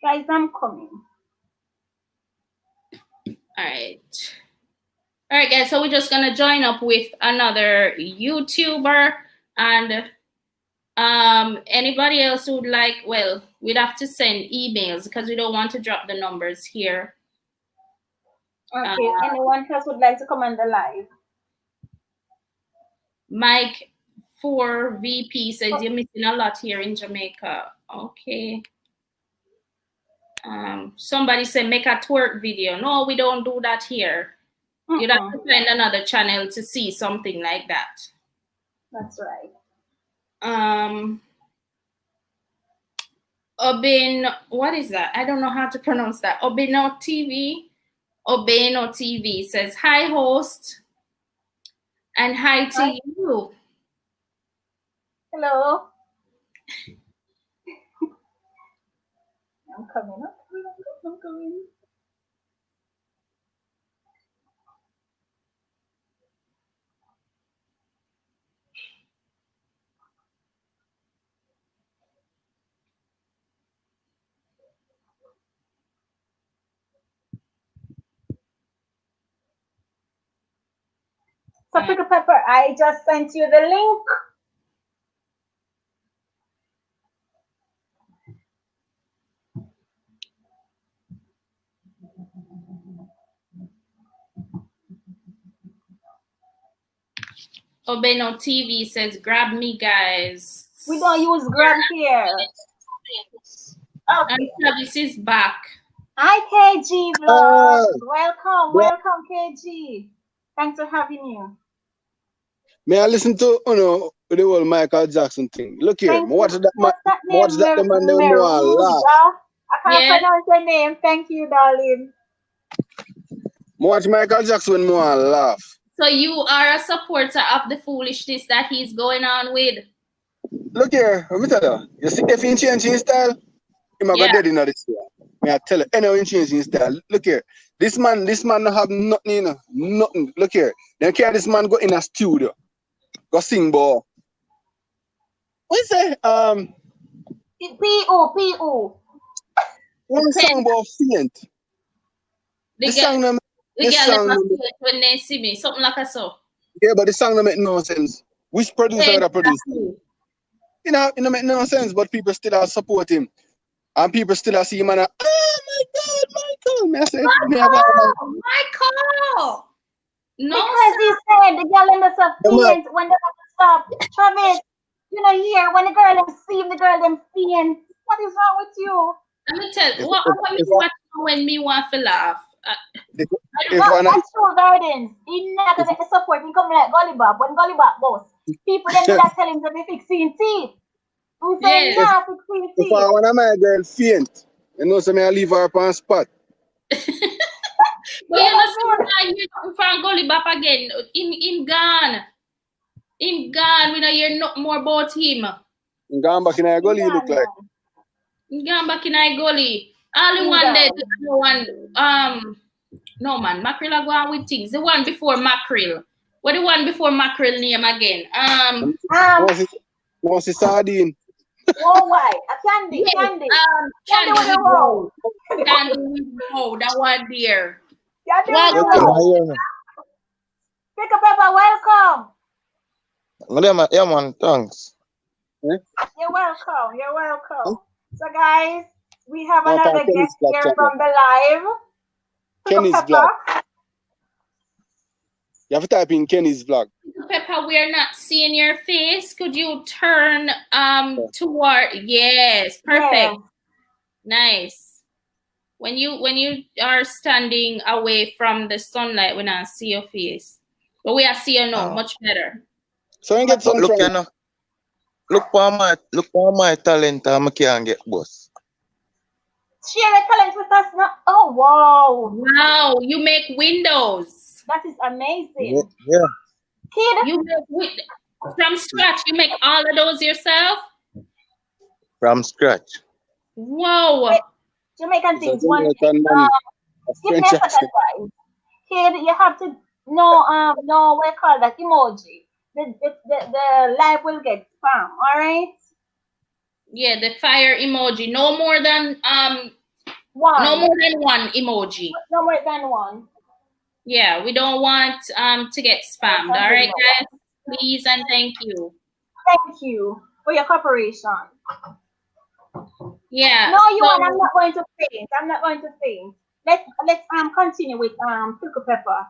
Guys, I'm coming. All right. All right, guys. So we're just gonna join up with another YouTuber, and anybody else who would like, well, we'd have to send emails because we don't want to drop the numbers here. Okay. Anyone else would like to come on the live? Mike 4VP says you're missing a lot here in Jamaica. Okay. Somebody said make a twerk video. No, we don't do that here. You'd have to find another channel to see something like that. That's right. Obin, what is that? I don't know how to pronounce that. Obino TV says hi, host, and hi to you. Hello. I'm coming up. I'm coming. So Prickle Pepper, I just sent you the link. Obeno TV says grab me, guys. We don't use grab here. Okay. And Travis is back. Hi KG vlog. Welcome KG. Thanks for having you. May I listen to the whole Michael Jackson thing? Look here, watch that man. Watch that the man they more laugh. I can't pronounce your name. Thank you, darling. Watch Michael Jackson more laugh. So you are a supporter of the foolishness that he's going on with. Look here, let me tell you. You see, if he change his style, he might go dead in this year. May I tell you, anyway, he change his style. Look here, this man don't have nothing, nothing. Look here, then carry this man go in a studio, go sing ball. What is that? P.O. One song about faint. The song them. The girl when they see me, something like a so. Yeah, but the song don't make no sense. Which producer would have produced it? It don't make no sense, but people still are support him. And people still are see him and oh my God, Michael! Michael! No, because he said the girl in the faint when they have to stop. Travis, you know here when the girl them see him, the girl them faint. What is wrong with you? Let me tell you, what when me want to laugh. That's true, Gardens. He never get the support. He come like Gollybop. When Gollybop goes, people then like tell him to be fixing teeth. Who say nah, fixing teeth? If I want my girl faint, you know, so I leave her up on spot. But you must hear from Gollybop again. Him gone. Him gone. We don't hear no more about him. Him gone back in a gully, look like. Him gone back in a gully. Only one day, no man, Mackerel are going with things. The one before Mackerel. What the one before Mackerel name again? What's the sardine? Oh, why? A candy. Candy with the roll. Can we know that one there? Yeah, Welcome. PRIKKLEPEPPER, welcome. Yeah, man, thanks. You're welcome. You're welcome. So, guys, we have another guest here from the live. Kenny's vlog. You have to type in Kenny's vlog. Pepper, we are not seeing your face. Could you turn toward? Yes, perfect. Yeah. Nice. When you are standing away from the sunlight, we not see your face. But we are see you now, much better. So you get some look for my talent, I can't get boss. Share your talent with us now. Oh wow. Wow, you make windows. That is amazing. Yeah. Kid. You make from scratch. You make all of those yourself? From scratch. Whoa. Wait, Jamaican things. One give me a second, guys. Kid, you have to no we call that emoji. The live will get spam, alright? Yeah, the fire emoji. No more than one. No more than one emoji. No more than one. Yeah, we don't want to get spammed. All right, guys. Please and thank you. Thank you for your cooperation. Yeah. No, I'm not going to faint. I'm not going to faint. Let's continue with PRIKKLEPEPPER.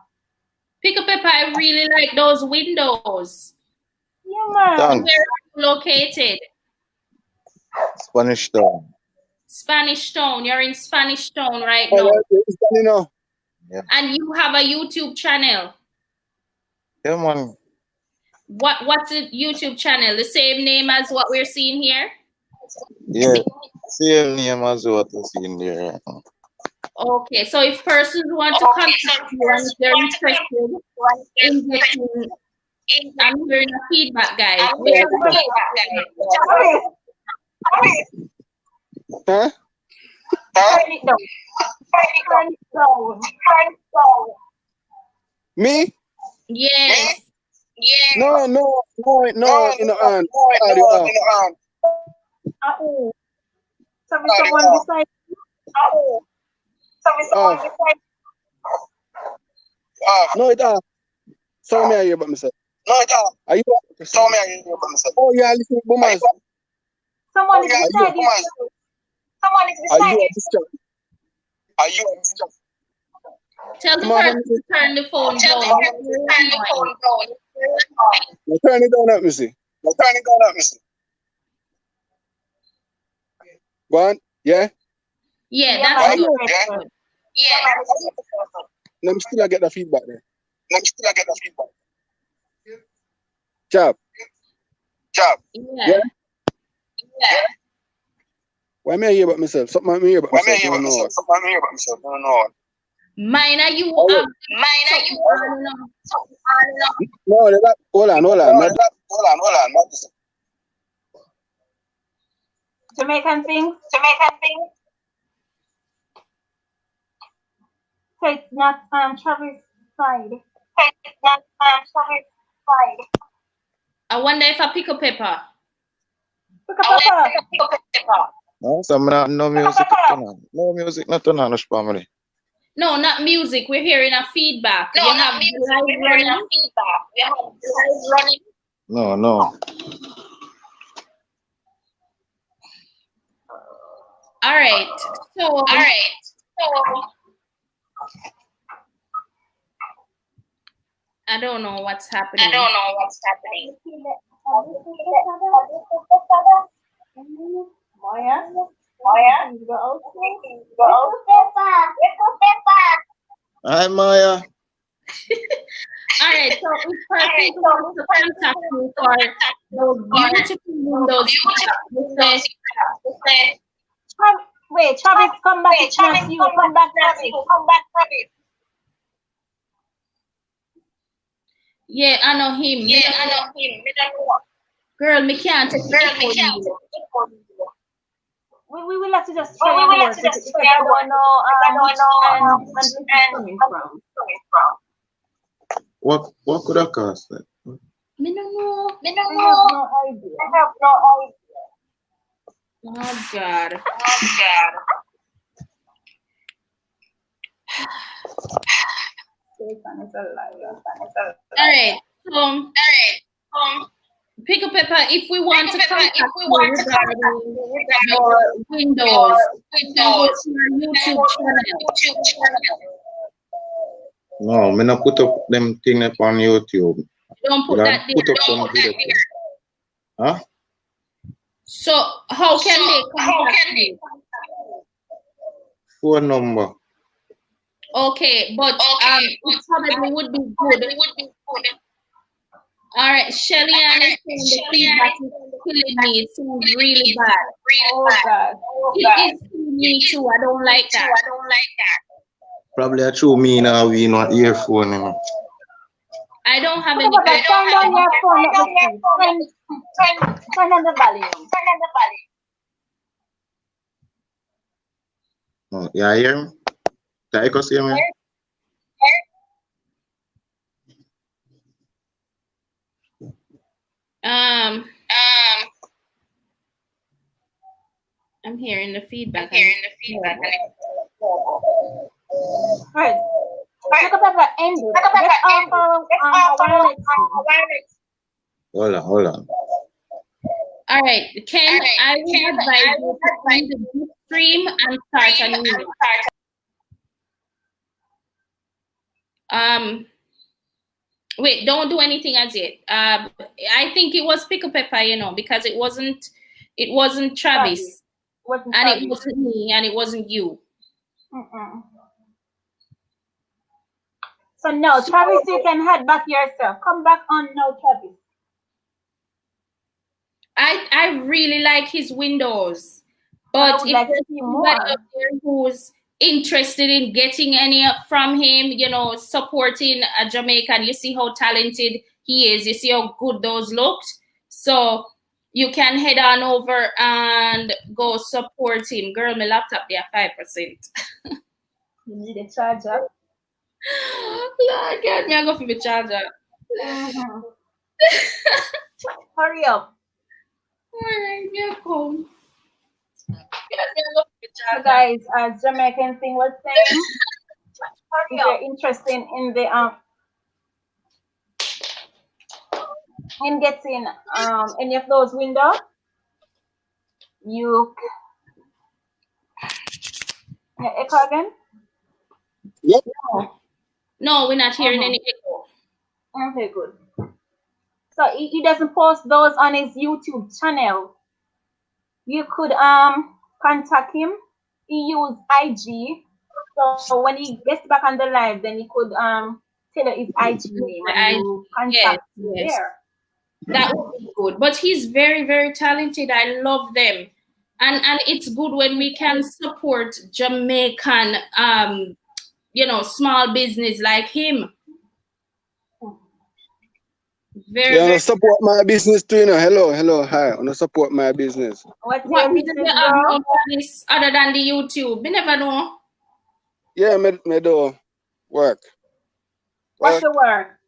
PRIKKLEPEPPER, I really like those windows. Yeah, man. Where are you located? Spanish Town. Spanish Town. You're in Spanish Town right now. Yeah. And you have a YouTube channel. Yeah, man. What's the YouTube channel? The same name as what we're seeing here? Yeah, same name as what we're seeing there. Okay, so if persons want to contact you and if they're interested in getting, I'm hearing a feedback, guys. Huh? Me? Yes. No, in the hand. Someone beside you. No, it so me I hear about myself. No, it are you? So me I hear about myself. Oh, yeah, listen, Boomers. Someone is beside you. Someone is beside you. Are you on this job? Tell the person to turn the phone down. Turn it down, let me see. Go on, yeah? Yeah, that's good. Let me still get the feedback there. Job. Yeah. Why may I hear about myself? Something I hear about myself. No. Mine are you No, hold on. Jamaican things. So it's not Travis side. I wonder if I pick a pepper. No, no music. No music, nothing on the family. No, not music. We're hearing a feedback. No, not music. We're hearing a feedback. No. All right. So I don't know what's happening. Hi, Maya. All right, so if person wants to contact you for those beautiful windows, wait, Travis, come back. Come back, Travis. Yeah, I know him. Girl, me can't take it. We will have to just try and work with it because I don't know and coming from. What could that cost? Me no know. I have no idea. Oh God. All right. PRIKKLEPEPPER, if we want to contact you regarding your Windows, you can go to your YouTube channel. No, me not put up them thing up on YouTube. Don't put that there. Put up some video. Huh? So how can they contact you? Phone number. Okay, but it probably would be good. All right, Shelly Ann is saying the feedback is killing me. It sounds really bad. Oh God. It is killing me too. I don't like that. Probably a true me now. We not earphone. You know. I don't have any. Turn down your phone. Turn on the volume. Oh, yeah, hear me? Can you see me? I'm hearing the feedback. Right. PRIKKLEPEPPER ended. Get off Hold on. All right, Ken, I would advise you to find the stream and start a new one. Wait, don't do anything as yet. I think it was PRIKKLEPEPPER, you know, because it wasn't Travis, and it wasn't me, and it wasn't you. So no, Travis, you can head back yourself. Come back on now, Travis. I really like his windows, but if there's somebody out there who's interested in getting any from him, you know, supporting a Jamaican, you see how talented he is, you see how good those looked, so you can head on over and go support him. Girl, my laptop there 5%. You need a charger. Lord God, me I go for the charger. Hurry up. Alright, yeah, come. So guys, as Jamaican thing was saying, if you're interested in the in getting any of those windows, you echo again? Yep. No, we're not hearing any echo. Okay, good. So he doesn't post those on his YouTube channel. You could contact him. He use IG. So when he gets back on the live, then he could tell you his IG name and you contact him there. That would be good. But he's very, very talented. I love them. And it's good when we can support Jamaican you know, small business like him. Very support my business too, you know. Hello, hi. I want to support my business. What business other than the YouTube? We never know. Yeah, me do work. What's the work?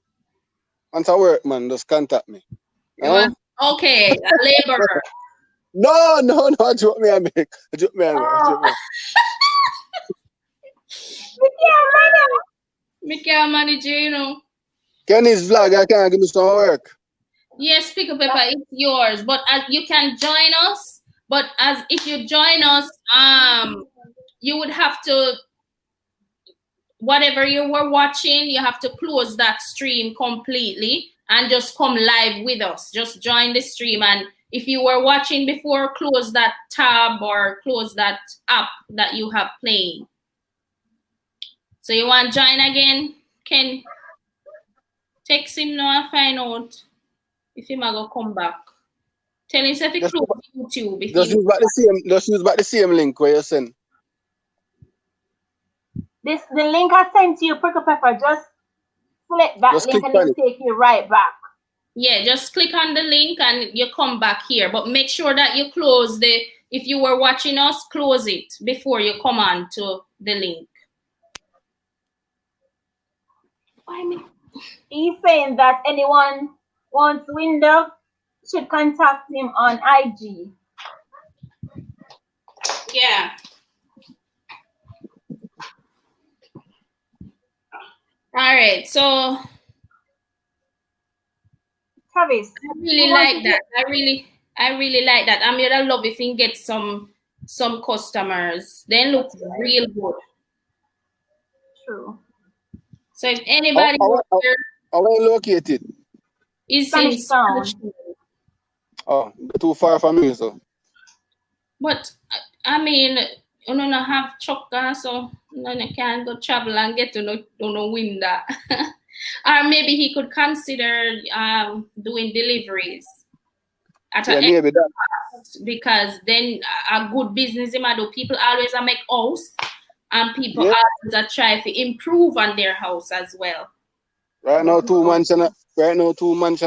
Once I work, man, just contact me. Okay, a laborer. No, joke me, I make. Me can't manage, you know. Kenny's vlog, I can't give me some work. Yes, PRIKKLEPEPPER, it's yours. But you can join us. But if you join us, you would have to, whatever you were watching, you have to close that stream completely and just come live with us. Just join the stream, and if you were watching before, close that tab or close that app that you have playing. So you want to join again? Ken, text him now and find out if he might come back. Tell him if he close YouTube. Just use back the same link where you send. The link I sent to you, PRIKKLEPEPPER, just select that link and it'll take you right back. Yeah, just click on the link and you come back here. But make sure that you close if you were watching us, close it before you come on to the link. He's saying that anyone wants window should contact him on IG. Yeah. right, so Travis. I really like that. I really like that. I'm gonna love if we get some customers. They look real good. True. So if anybody here How are you located? is Spanish in Town. Spanish, Oh, too far from me, so. but I mean, you don't have truck, so you can't go travel and get to no win that. Or maybe he could consider doing deliveries at Yeah, an maybe that. cost, because then a good business him do. People always make house, and people Yeah. always try to improve on their house as well. Right now, 2 months and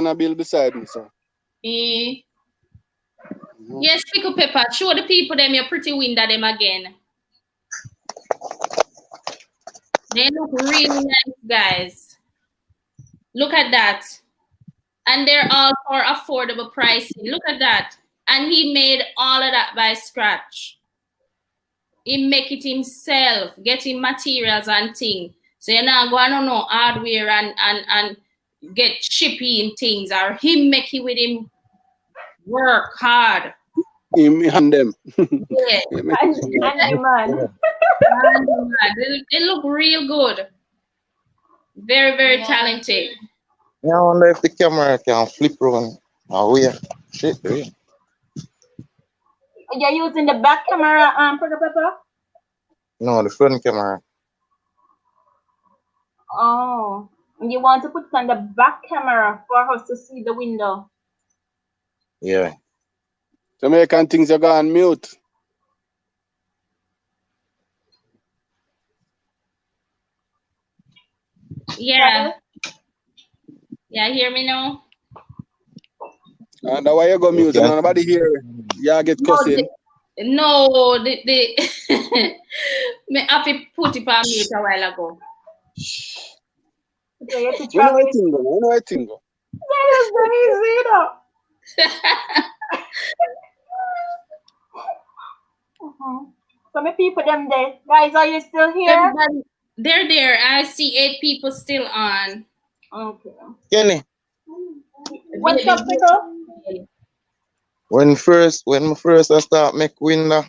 a bill beside me, so. Yes, Pickle Pepper, show the people them your pretty window them again. They look really nice, guys. Look at that. And they're all for affordable pricing. Look at that. And he made all of that by scratch. He make it himself, getting materials and things. So you're not going to know hardware and get shipping things, or him make it with him work hard. Him and them. Yeah. And man. They look real good. Very, very talented. Yeah, I wonder if the camera can flip around. Oh, yeah. Shit, yeah. You're using the back camera, Prickle Pepper? No, the front camera. Oh. You want to put it on the back camera for us to see the window? Yeah. Jamaican things are gone mute. Yeah. Yeah, hear me now? And why you go mute? Okay. Nobody here. Yeah, get cussing. No, the me have to put it on mute a while ago. So you have to You know Travis. what thing go? You know what thing go? That is so easy, you know. So many people them there. Guys, are you still here? Everybody, they're there. I see 8 people still on. Okay. Kenny, What's up, Pickle? when me first I start make window,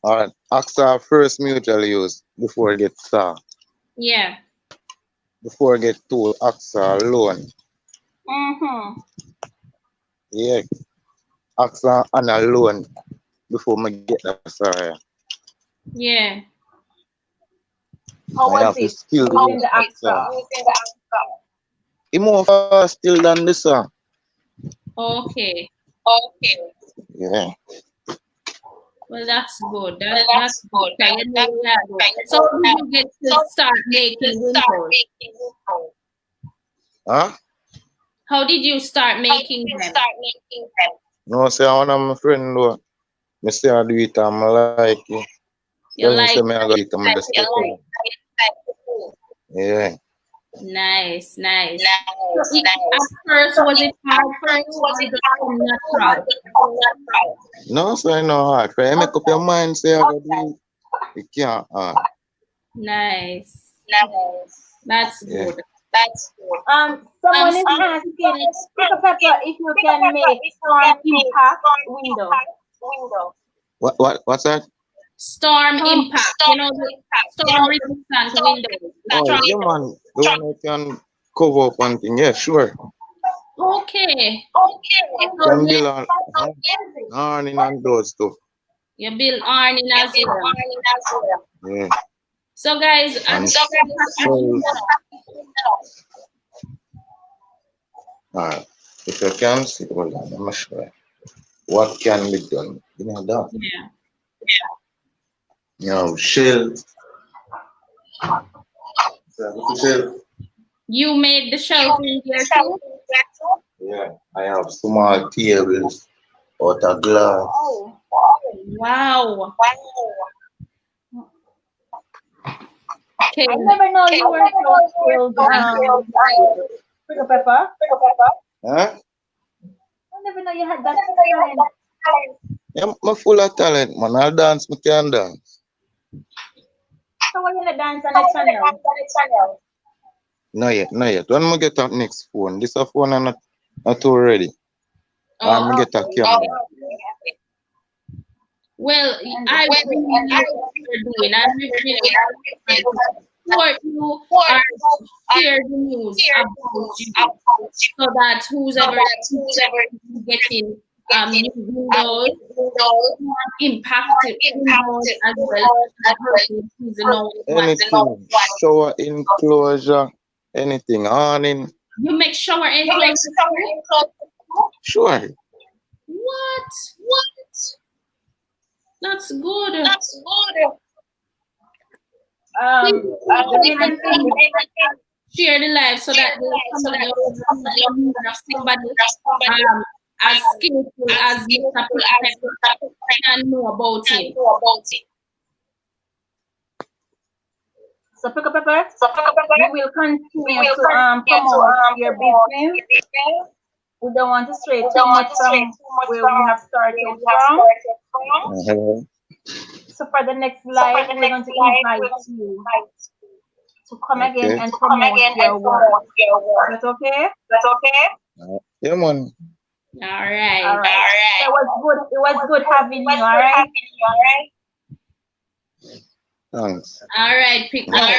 or ask our first mutual use before get start. Yeah. Before get told ask our loan. Yeah. Ask her on a loan before me get that sorry. Yeah. How I have was to it? skill Using the ask her. AXA. It's more fast still than this one. Okay. Yeah. Well, that's good. That's good. So did you get to start making windows? Huh? How did you start making them? No, say one of my friend though. Me say I do it and I like it. You Tell me like say me I go it and I just take it. Yeah. Nice. So at first, was it hard for you or did it come natural? No, so I know hard. Try make up your mind, say I go do it. You can't. Nice. That's Yeah. good. Someone is asking Pickle Pepper if you can make storm impact window. What's that? Storm impact. You know, the storm resistant windows. Oh, yeah, man. The one I can cover up one thing. Yeah, sure. Okay. Can build on awning and those stuff. You build awning as well. Yeah. So guys, And alright. If you can see, hold on, I'm not sure. What can be done? You know that. yeah. You know, shell. Shell. You made the shelf in there too? Yeah, I have small tables out of glass. Wow. Okay. I never know you were so skilled, Pickle Pepper. Huh? I never know you had that talent. Yeah, I'm full of talent, man. I dance, I can dance. So why you not dance on the channel? No yet, no yet. When I get that next phone, this a phone I'm not too ready. I'm get a camera. Well, I really know what you're doing. I really support you or share the news about you so that who's ever getting new windows, impacted windows as well. Anything, shower enclosure, anything awning. You make shower enclosure? Sure. What? That's good. Share the live so that somebody as skillful as Mr. PRIKKLEPEPPER can know about it. So PRIKKLEPEPPER, we will continue to promote your business. We don't want to stray too much from where we have started from. So for the next live, we're going to invite you to come again and promote your work. That's okay? Yeah, man. All right. It was good having you, all right? Thanks. All right, PRIKKLEPPER.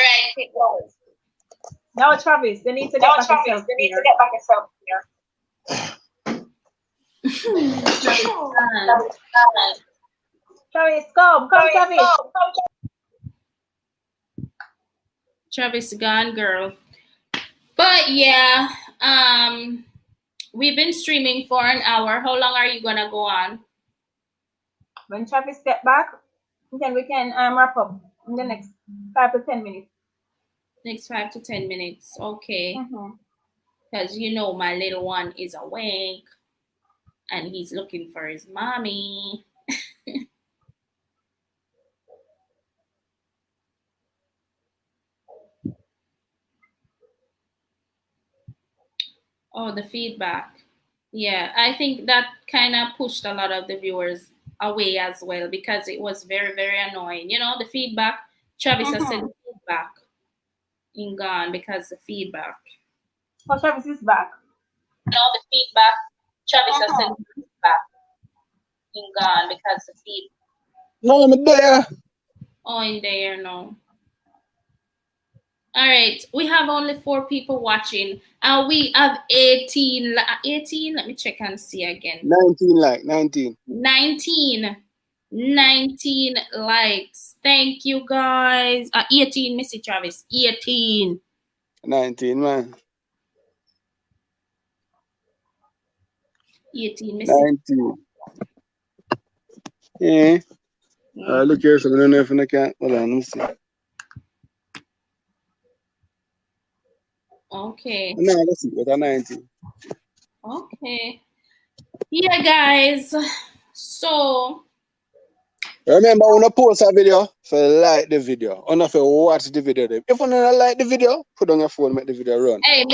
Now, Travis, you need to get back yourself here. Travis, come, Travis. Travis gone, girl. But yeah, we've been streaming for an hour. How long are you gonna go on? When Travis get back, then we can wrap up in the next 5 to 10 minutes. Next 5 to 10 minutes, okay. Because you know my little one is awake and he's looking for his mommy. Oh, the feedback. Yeah, I think that kind of pushed a lot of the viewers away as well because it was very, very annoying. You know, the feedback, Travis has said feedback in gone because the feedback. Oh, Travis is back. No, the feedback, Travis has said feedback in gone because the feedback. No, I'm there. Oh, in there, no. All right, we have only 4 people watching. We have 18. Let me check and see again. 19. 19 likes. Thank you, guys. 18, Missy Travis. 18. 19, man. 18, Missy. 19. Yeah. Look here, so I don't know if I can. Hold on, let me see. Okay. No, let's see. But 19. Okay. Yeah, guys. So remember, when I post a video, so like the video. Or not watch the video. If you don't like the video, put on your phone, make the video run. Hey,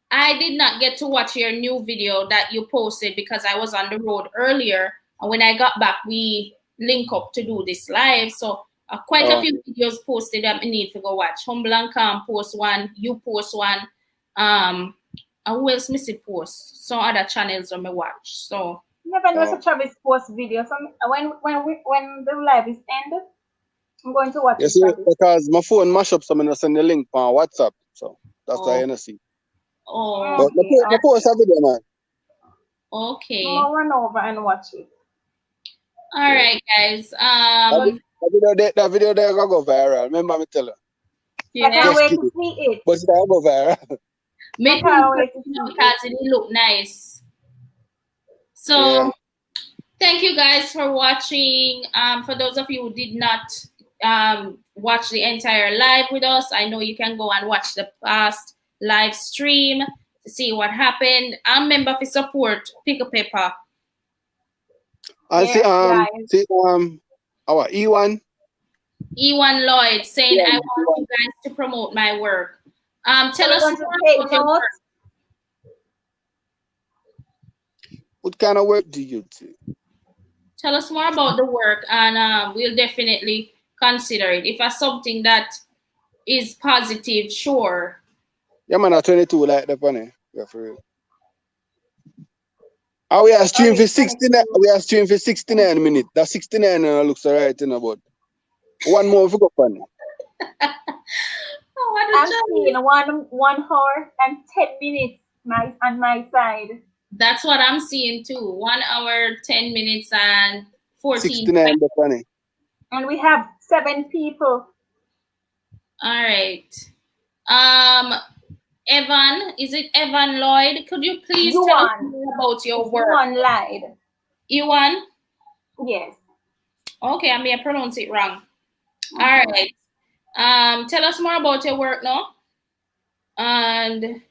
I did not get to watch your new video that you posted because I was on the road earlier. And when I got back, we link up to do this live. So quite a few videos posted that I need to go watch. Humble and Calm post one, you post one. And who else missing post? Some other channels on my watch. So never know if Travis post video. So when the live is ended, I'm going to watch it. Yes, because my phone mash up, so I'm gonna send the link on WhatsApp. So that's why I see. Oh, but I post a video, man. Okay. I'll run over and watch it. All right, guys. That video there gonna go viral. Remember me tell her. Yeah. I can't wait to see it. But it's gonna go viral. Make because it look nice. So thank you guys for watching. For those of you who did not watch the entire live with us, I know you can go and watch the past live stream to see what happened. I'm member for support PRIKKLEPEPPER. I see our E1 Lloyd saying I want you guys to promote my work. Tell us more about your work. What kind of work do you do? Tell us more about the work, and we'll definitely consider it. If it's something that is positive, sure. Yeah, man, at 22 like that funny. Yeah, for real. And we are streaming for 69. We are streaming for 69 minutes. That 69 looks alright, you know, but one more for go funny. I'm seeing 1 hour and 10 minutes on my side. That's what I'm seeing too. 1 hour, 10 minutes, and 14. 69 the funny. And we have 7 people. All right. Evan, is it Evan Lloyd? Could you please tell us more about your work? Ewan Lloyd. Ewan? Yes. Okay, I may pronounce it wrong. All right. Tell us more about your work now. And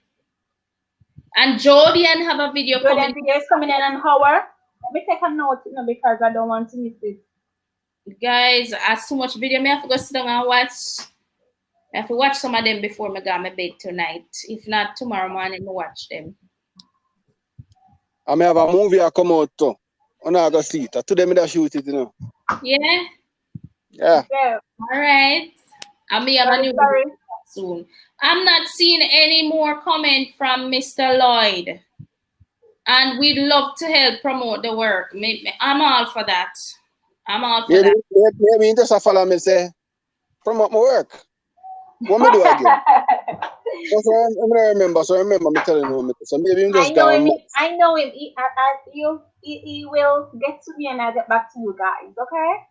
Jodian have a video coming. Jodian video is coming in an hour. Let me take a note, you know, because I don't want to miss it. Guys, as too much video, I have to go sit down and watch. I have to watch some of them before I go to bed tonight. If not, tomorrow morning, I watch them. I may have a movie I come out too. I'm not going to see it. Today I shoot it, you know. Yeah? Yeah. All right. I may have a new video soon. I'm not seeing any more comment from Mr. Lloyd. And we'd love to help promote the work. I'm all for that. I'm all for that. Maybe you just follow me say, promote my work. What me do again? That's what I'm going to remember. So remember me telling you. So maybe you just I know him. He will get to me and I'll get back to you guys, okay?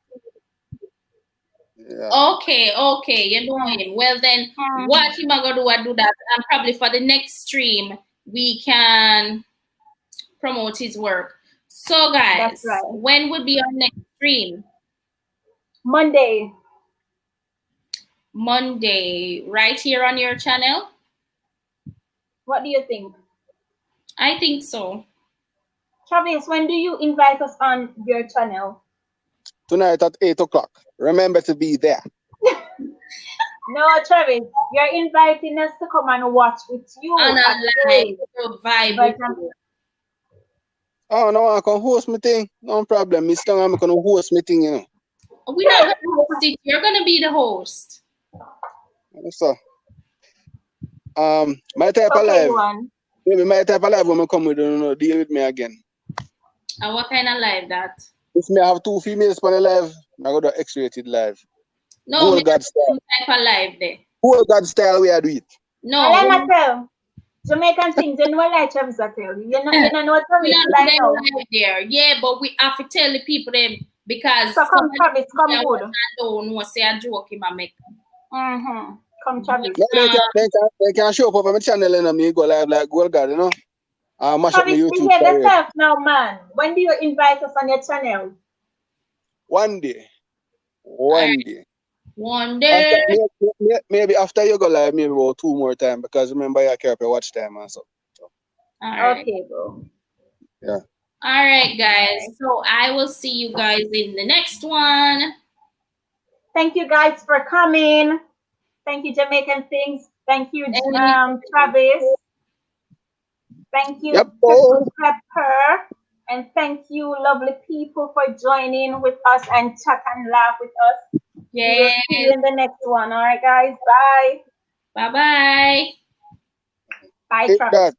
Yeah. Okay, you know him. Well then, what him I gonna do that, and probably for the next stream we can promote his work. So guys, when would be our next stream? Monday, right here on your channel. What do you think? I think so. Travis, when do you invite us on your channel? Tonight at 8 o'clock. Remember to be there. No, Travis, you're inviting us to come and watch with you. On a live vibe. Oh, no, I can host my thing. No problem. I'm going to host my thing, you know. We're not going to host it. You're going to be the host. So, my type of live. Maybe my type of live when I come with you, deal with me again. And what kind of live that? If me have 2 females on the live, I go to X-rated live. No, Whole God style. Type of live there. Whole God style we are do it. No. I tell. Jamaican things, you know what like Travis I tell you. You know what Travis like now. There. Yeah, but we have to tell the people them because so come Travis, come good. I don't know say a joke in my make. Come Travis. No, they can show up on my channel and me go live like Gold God, you know. Mash up my YouTube. Behave yourself now, man. When do you invite us on your channel? One day. One day. One day. Maybe after you go live, maybe about 2 more times because remember you care for watch time and so. All right. Okay, bro. Yeah. All right, guys. So I will see you guys in the next one. Thank you guys for coming. Thank you, Jamaican Things. Thank you, Travis. Thank you, PRIKKLEPEPPER. And thank you, lovely people, for joining with us and chat and laugh with us. Yeah. We'll see you in the next one. All right, guys. Bye. Bye-bye. Bye, Travis.